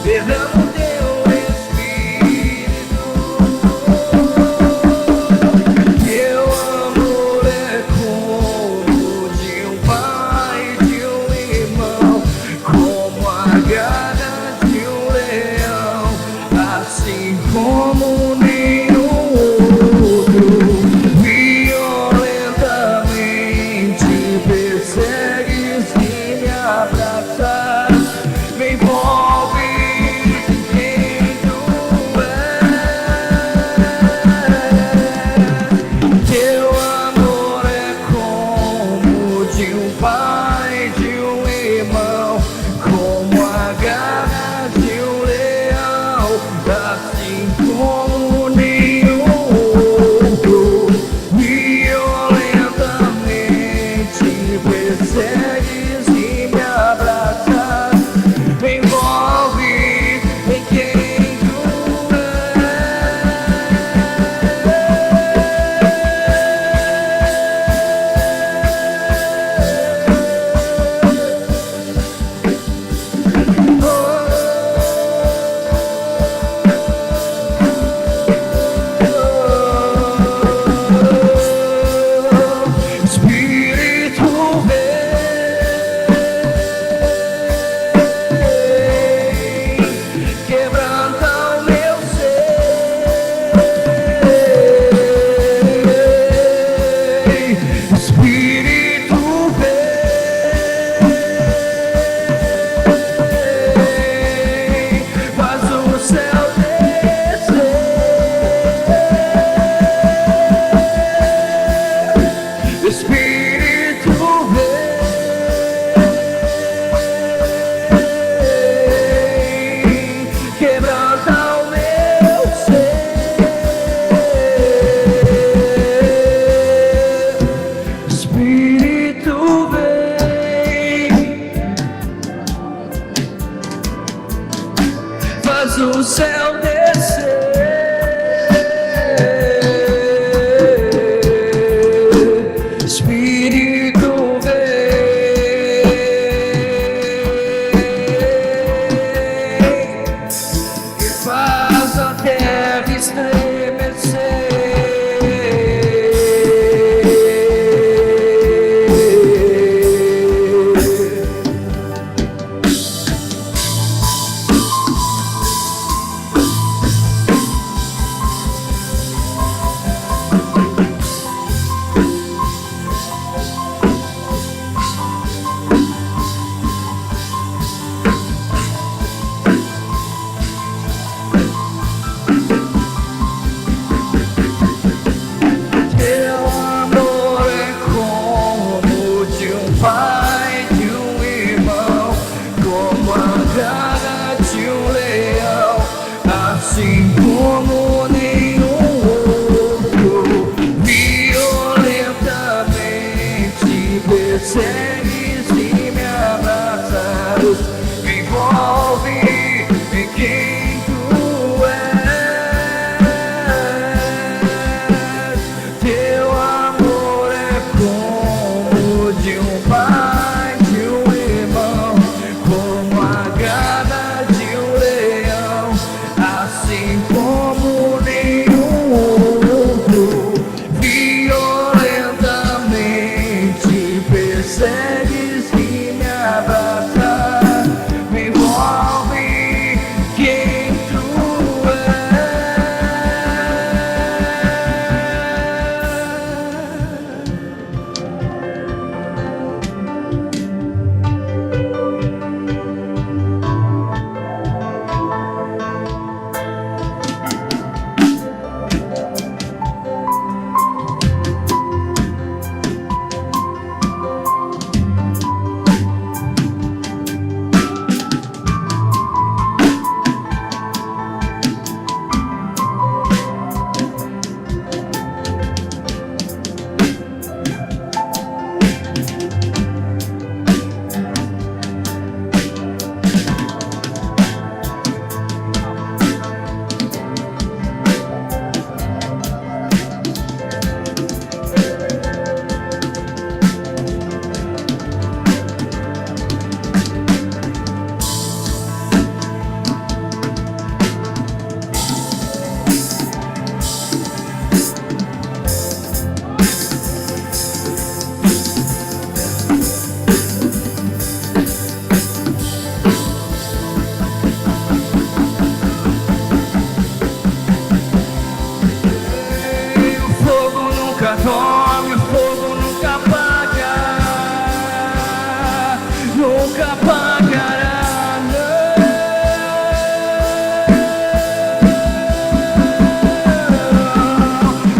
Derrama o teu Espírito. nunca dorme, o fogo nunca apaga, nunca apagará.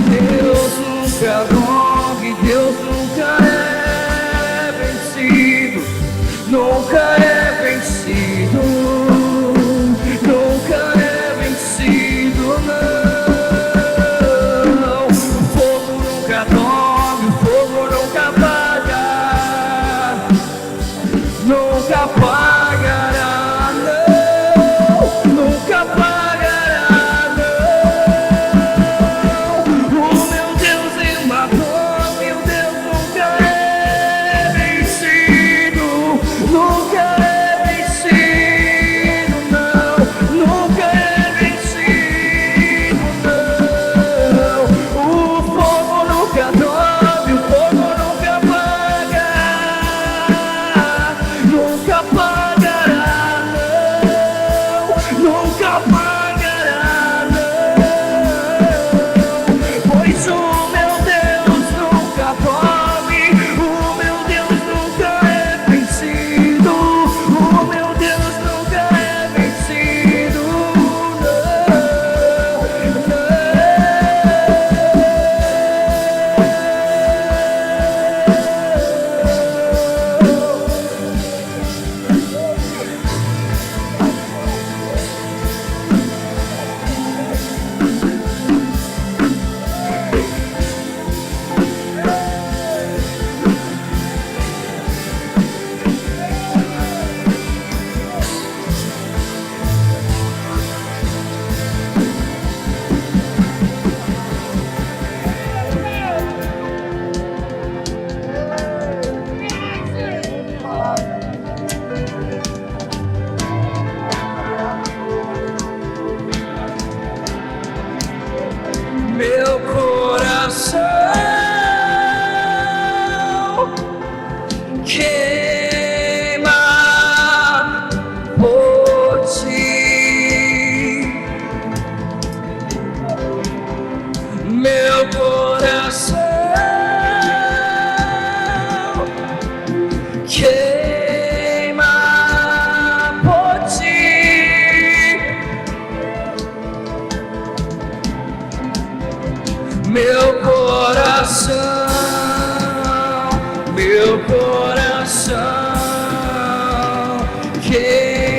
Deus nunca dorme, Deus nunca é vencido, nunca é vencido, nunca é vencido, não. O fogo nunca dorme, o fogo nunca apaga, nunca apagará, não, nunca apagará, não. O meu Deus é matador, meu Deus nunca é vencido, nunca é vencido, não, nunca é vencido, não. O fogo nunca dorme, o fogo nunca apaga, nunca apagará, não, nunca apagará, não. Pois o meu Deus nunca dorme, o meu Deus nunca é vencido, o meu Deus nunca é vencido, meu coração queima por ti, meu coração queima por ti. Meu coração queima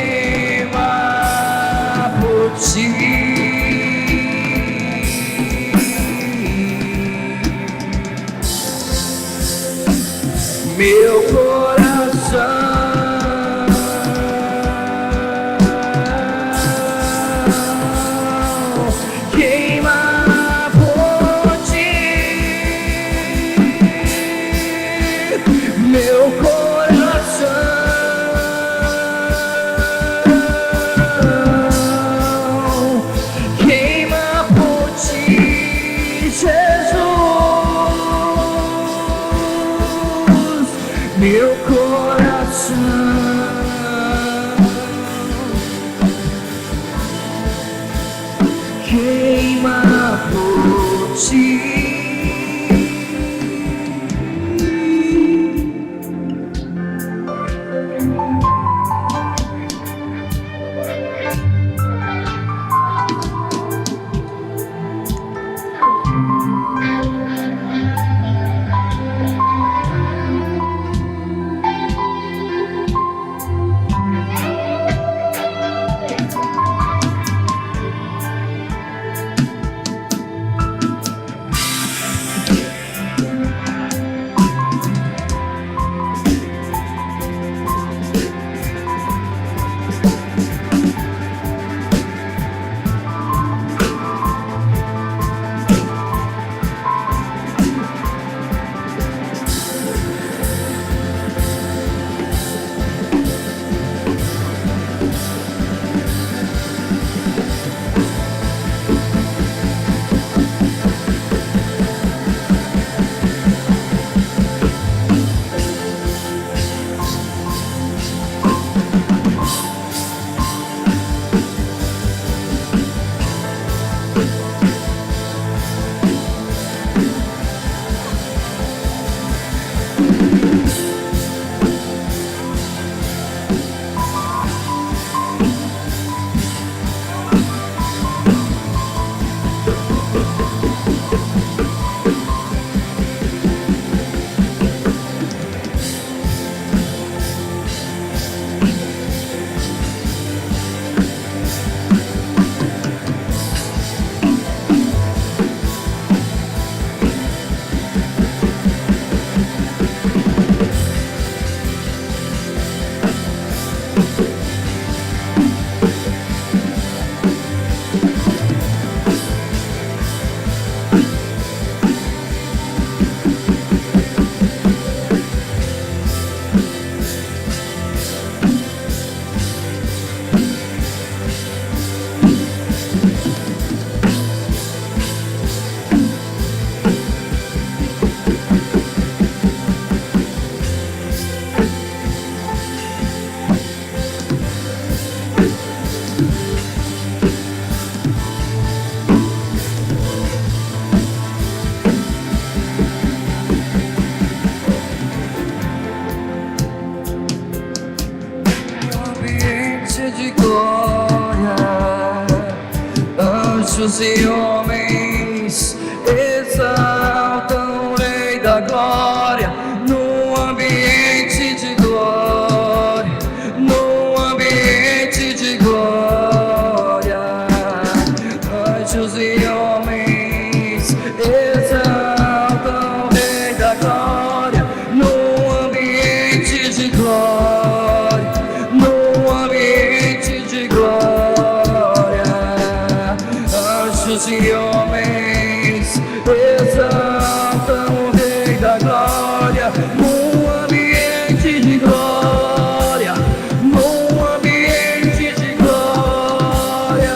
por ti. Meu coração queima por ti. Meu coração queima por ti, Jesus. Meu coração queima por ti. Anjos e homens exaltam o Rei da Glória num ambiente de glória, num ambiente de glória. Anjos e homens exaltam o Rei da Glória num ambiente de glória, num ambiente de glória. Anjos e homens exaltam o Rei da Glória num ambiente de glória, num ambiente de glória.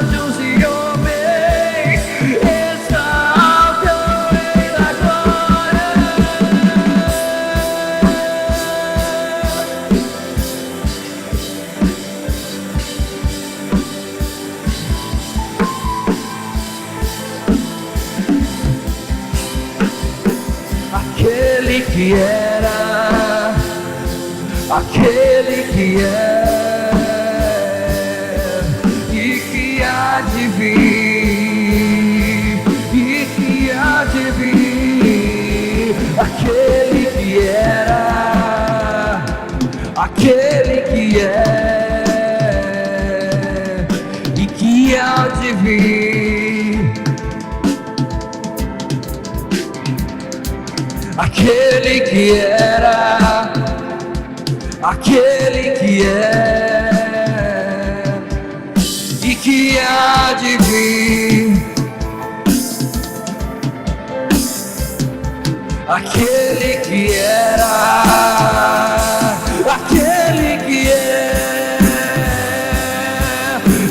Anjos e homens exaltam o Rei da Glória. Aquele que era, aquele que é e que há de vir, e que há de vir. Aquele que era, aquele que é e que há de vir. Aquele que era, aquele que é e que há de vir. Aquele que era, aquele que é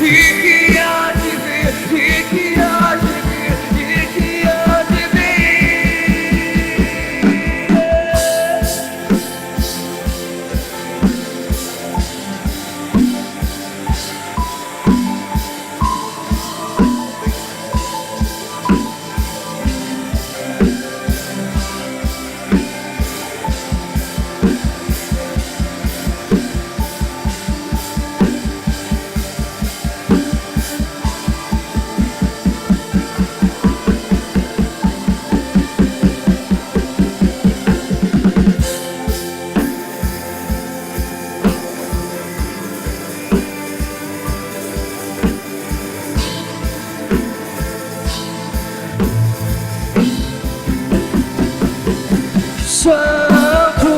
e que há de vir, e que há de vir, e que há de vir. Santo,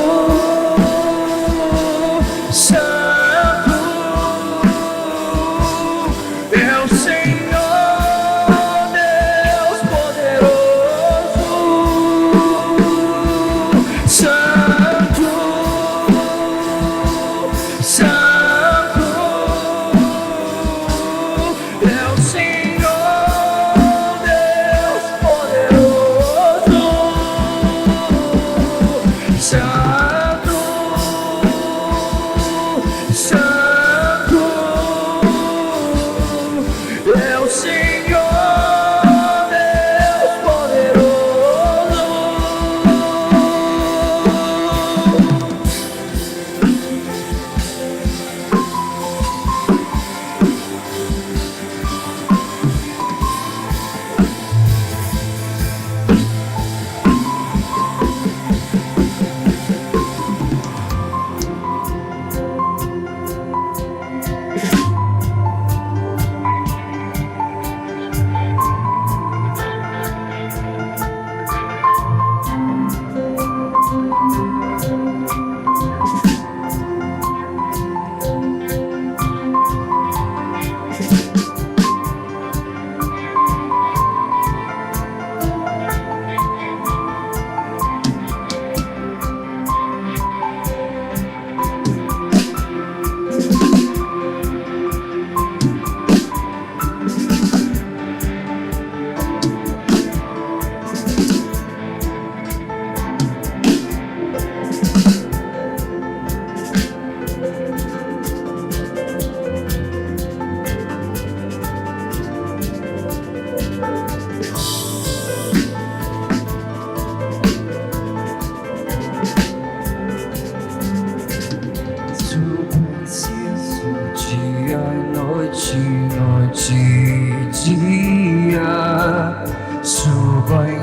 Santo é o Senhor Deus poderoso. Santo, Santo é o Senhor Deus poderoso.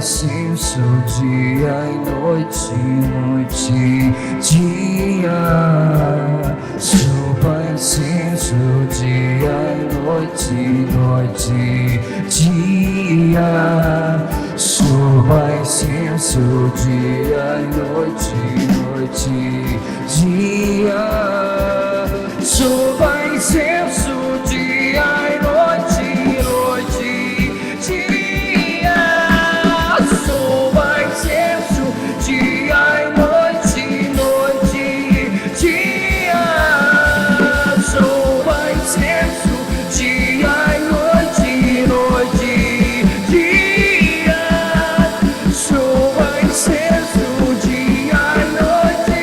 incenso dia e noite, noite e dia. Suba incenso dia e noite, noite e dia. Suba incenso dia e noite, noite e dia. Suba incenso dia e noite, noite e dia. Suba incenso dia e noite, noite e dia. Suba incenso dia e noite, noite e dia. Suba incenso dia e noite.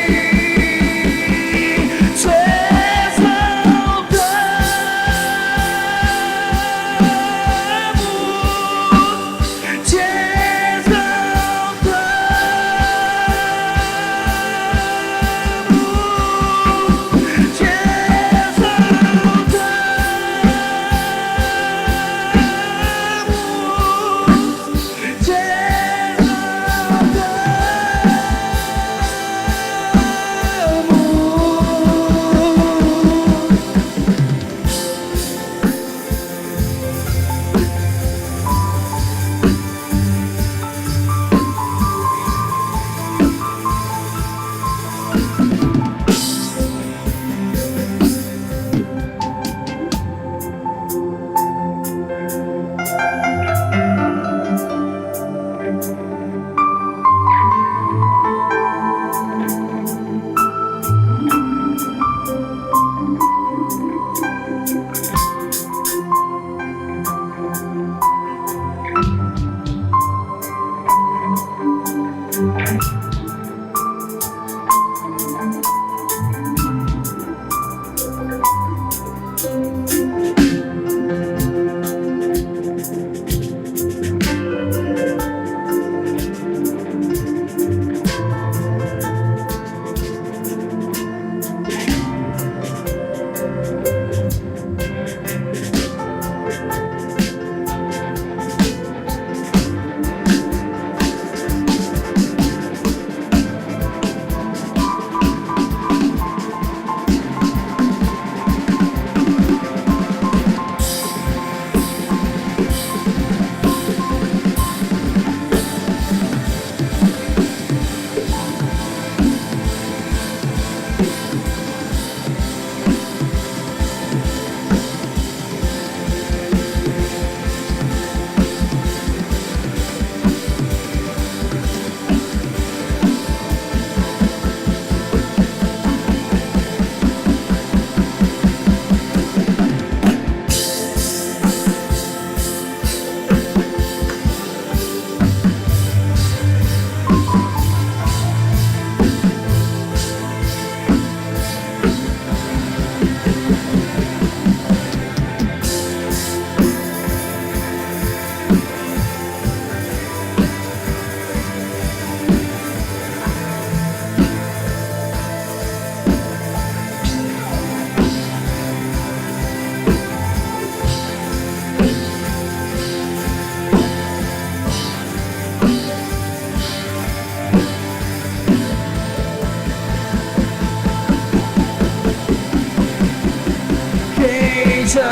Já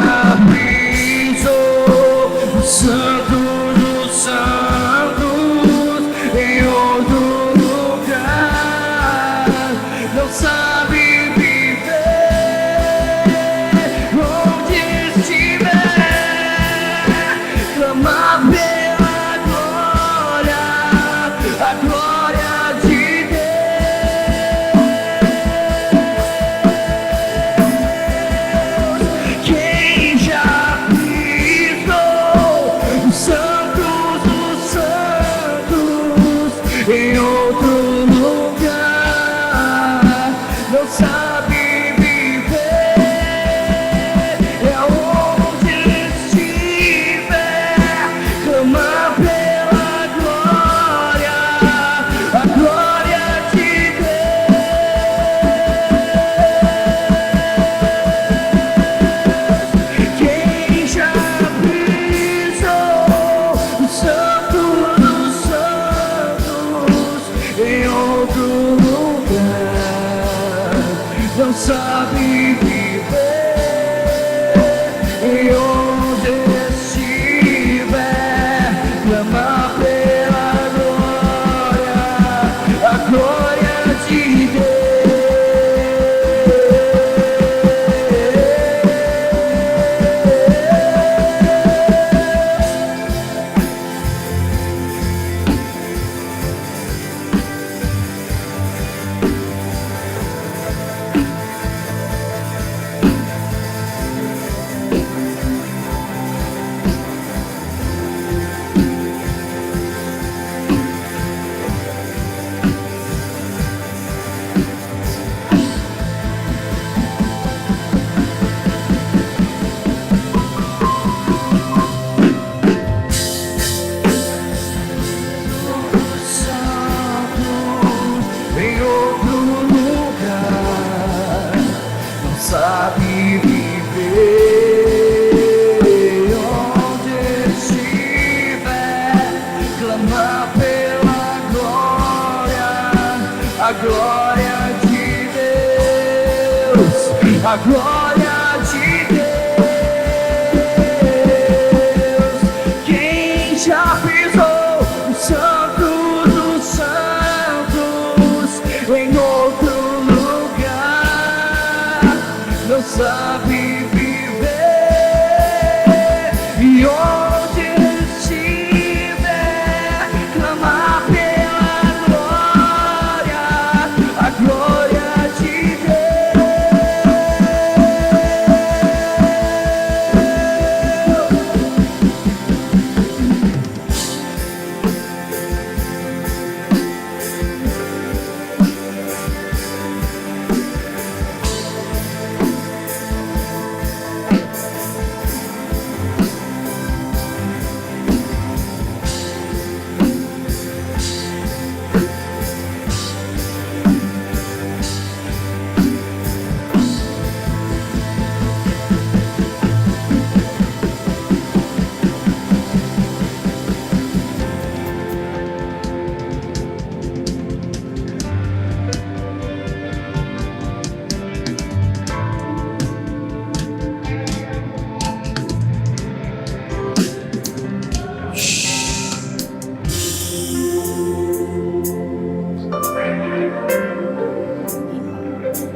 pisou o santo dos santos em outro lugar, não sabe viver onde estiver, clama pela glória, a glória de Deus. Quem já pisou os santos dos santos em outro lugar, não sabe viver onde estiver, clama pela glória, a glória de Deus. Quem já pisou o santo dos santos pela glória, a glória de Deus, a glória de Deus. Quem já pisou o santo dos santos em outro lugar não sabe viver, e onde estiver clamar pela glória, a glória de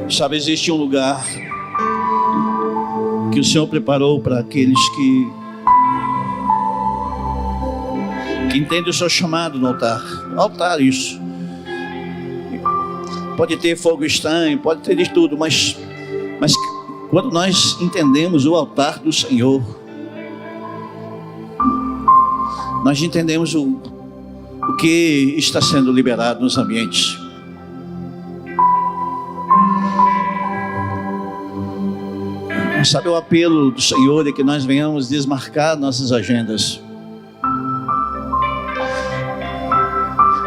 Sabe, existe um lugar que o Senhor preparou para aqueles que entendem o seu chamado no altar. Altar, isso. Pode ter fogo estranho, pode ter de tudo, mas quando nós entendemos o altar do Senhor, nós entendemos o que está sendo liberado nos ambientes. Sabe, o apelo do Senhor é que nós venhamos desmarcar nossas agendas.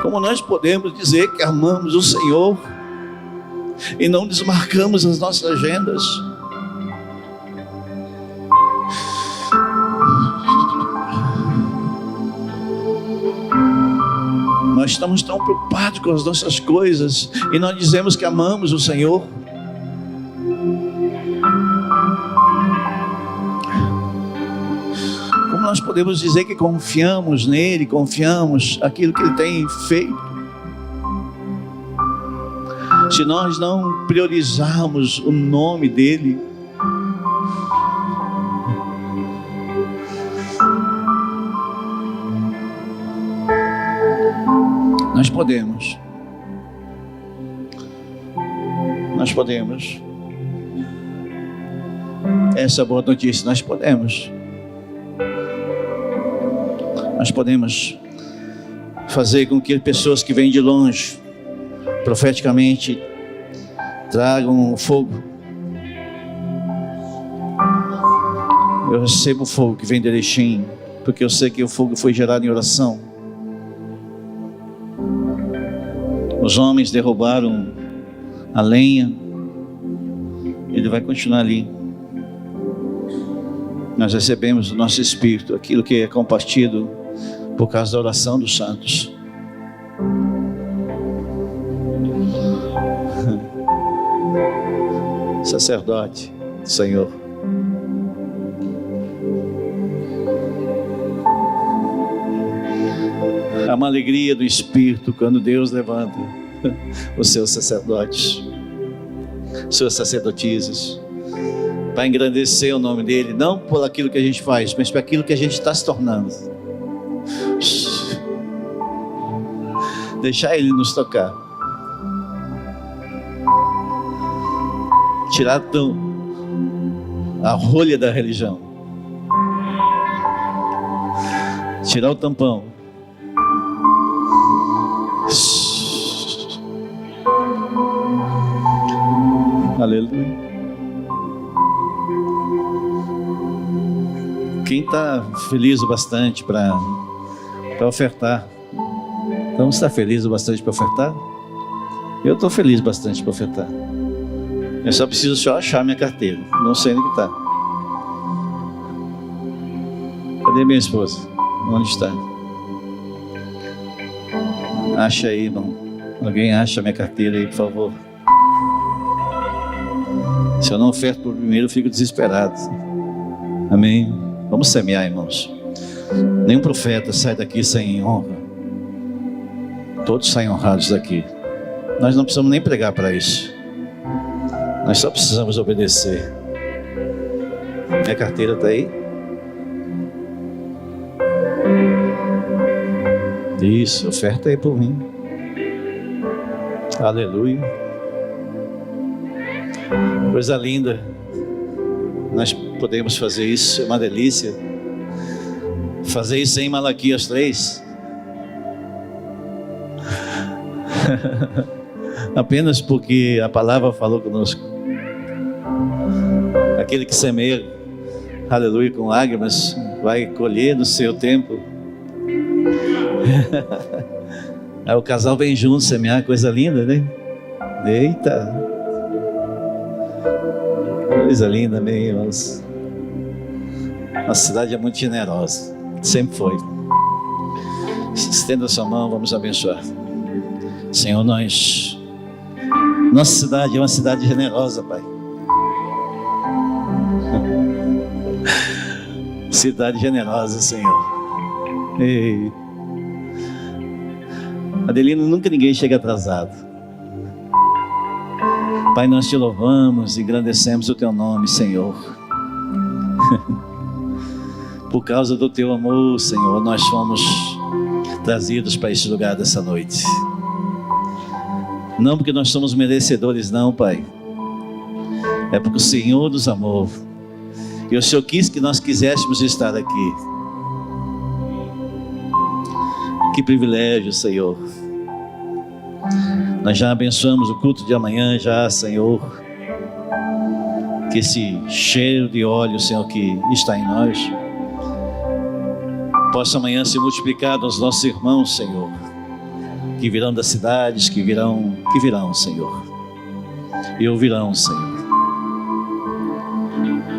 Como nós podemos dizer que amamos o Senhor e não desmarcamos as nossas agendas? Nós estamos tão preocupados com as nossas coisas e nós dizemos que amamos o Senhor. Nós podemos dizer que confiamos nele, confiamos naquilo que ele tem feito, se nós não priorizarmos o nome dele? Nós podemos. Essa é a boa notícia, nós podemos fazer com que pessoas que vêm de longe, profeticamente, tragam o fogo. Eu recebo o fogo que vem de Erechim, porque eu sei que o fogo foi gerado em oração. Os homens derrubaram a lenha, ele vai continuar ali. Nós recebemos o nosso espírito, aquilo que é compartido por causa da oração dos santos. Sacerdote, Senhor. É uma alegria do Espírito quando Deus levanta os seus sacerdotes, suas sacerdotisas, para engrandecer o nome dele, não por aquilo que a gente faz, mas por aquilo que a gente está se tornando. Deixar ele nos tocar, tirar a rolha da religião, tirar o tampão. Aleluia. Quem está feliz o bastante para ofertar? Então, você está feliz o bastante para ofertar? Eu estou feliz bastante para ofertar. Eu só preciso só achar minha carteira. Não sei onde está. Cadê minha esposa? Onde está? Acha aí, irmão. Alguém acha minha carteira aí, por favor. Se eu não oferto por primeiro, eu fico desesperado. Amém? Vamos semear, irmãos. Nenhum profeta sai daqui sem honra. Todos saem honrados daqui. Nós não precisamos nem pregar para isso. Nós só precisamos obedecer. Minha carteira está aí? Isso, oferta aí por mim. Aleluia. Coisa linda. Nós podemos fazer isso, é uma delícia. Fazer isso em Malaquias 3. Apenas porque a palavra falou conosco. Aquele que semeia, aleluia, com lágrimas, vai colher no seu tempo. Aí o casal vem junto semear, coisa linda, né? Eita! Coisa linda, amém, irmãos. A cidade é muito generosa, sempre foi. Estenda a sua mão, vamos abençoar. Senhor, nossa cidade é uma cidade generosa, Pai. Cidade generosa, Senhor. Ei. Adelino, nunca ninguém chega atrasado. Pai, nós te louvamos e engrandecemos o teu nome, Senhor. Por causa do teu amor, Senhor, nós fomos trazidos para este lugar dessa noite. Não porque nós somos merecedores, não, Pai. É porque o Senhor nos amou. E o Senhor quis que nós quiséssemos estar aqui. Que privilégio, Senhor. Nós já abençoamos o culto de amanhã, já, Senhor. Que esse cheiro de óleo, Senhor, que está em nós, possa amanhã ser multiplicado aos nossos irmãos, Senhor, que virão das cidades, que virão, Senhor, e ouvirão, Senhor.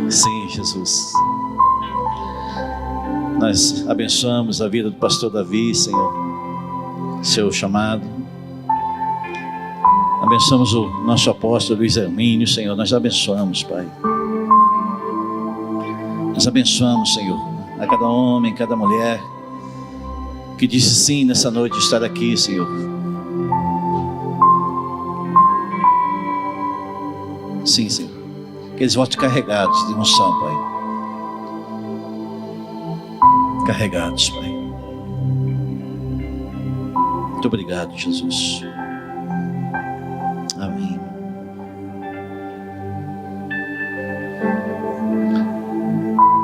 Sim, Jesus. Nós abençoamos a vida do pastor Davi, Senhor, seu chamado. Abençoamos o nosso apóstolo Luiz Hermínio, Senhor. Nós abençoamos, Pai. Nós abençoamos, Senhor, a cada homem, cada mulher que disse sim nessa noite estar aqui, Senhor. Sim, Senhor. Que eles voltem carregados de unção, Pai. Carregados, Pai. Muito obrigado, Jesus. Amém.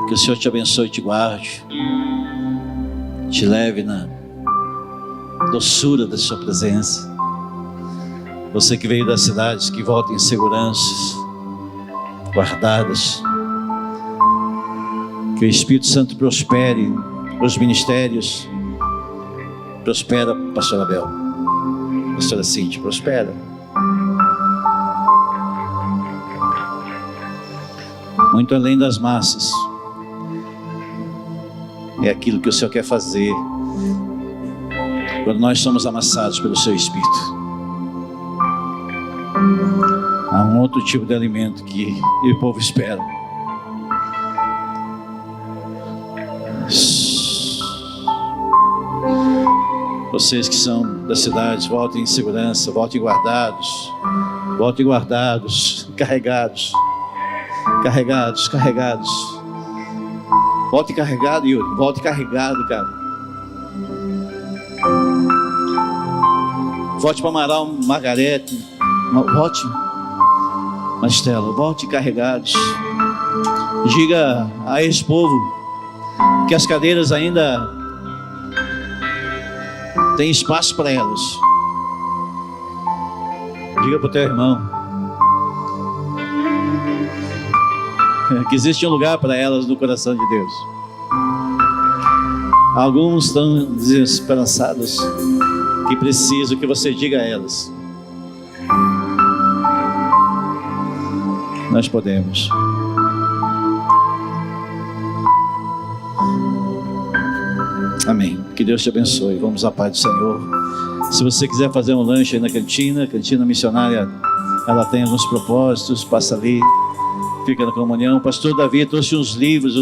Que o Senhor te abençoe e te guarde, te leve na doçura da sua presença. Você que veio das cidades, que volta em seguranças, guardadas. Que o Espírito Santo prospere os ministérios. Prospera, pastor Abel, pastora Cíntia, prospera. Muito além das massas. É aquilo que o Senhor quer fazer quando nós somos amassados pelo seu Espírito. Há um outro tipo de alimento que o povo espera. Vocês que são das cidades, voltem em segurança, voltem guardados, carregados. Volte carregado, Yuri. Volte carregado, cara. Volte para Amaral, Margarete. Volte, Mastela. Volte carregados. Diga a esse povo que as cadeiras ainda têm espaço para elas. Diga para o teu irmão que existe um lugar para elas no coração de Deus. Alguns estão desesperançados, que precisam que você diga a elas: nós podemos. Amém. Que Deus te abençoe. Vamos à paz do Senhor. Se você quiser fazer um lanche aí na cantina missionária, ela tem alguns propósitos, passa ali, fica na comunhão. O pastor Davi trouxe uns livros,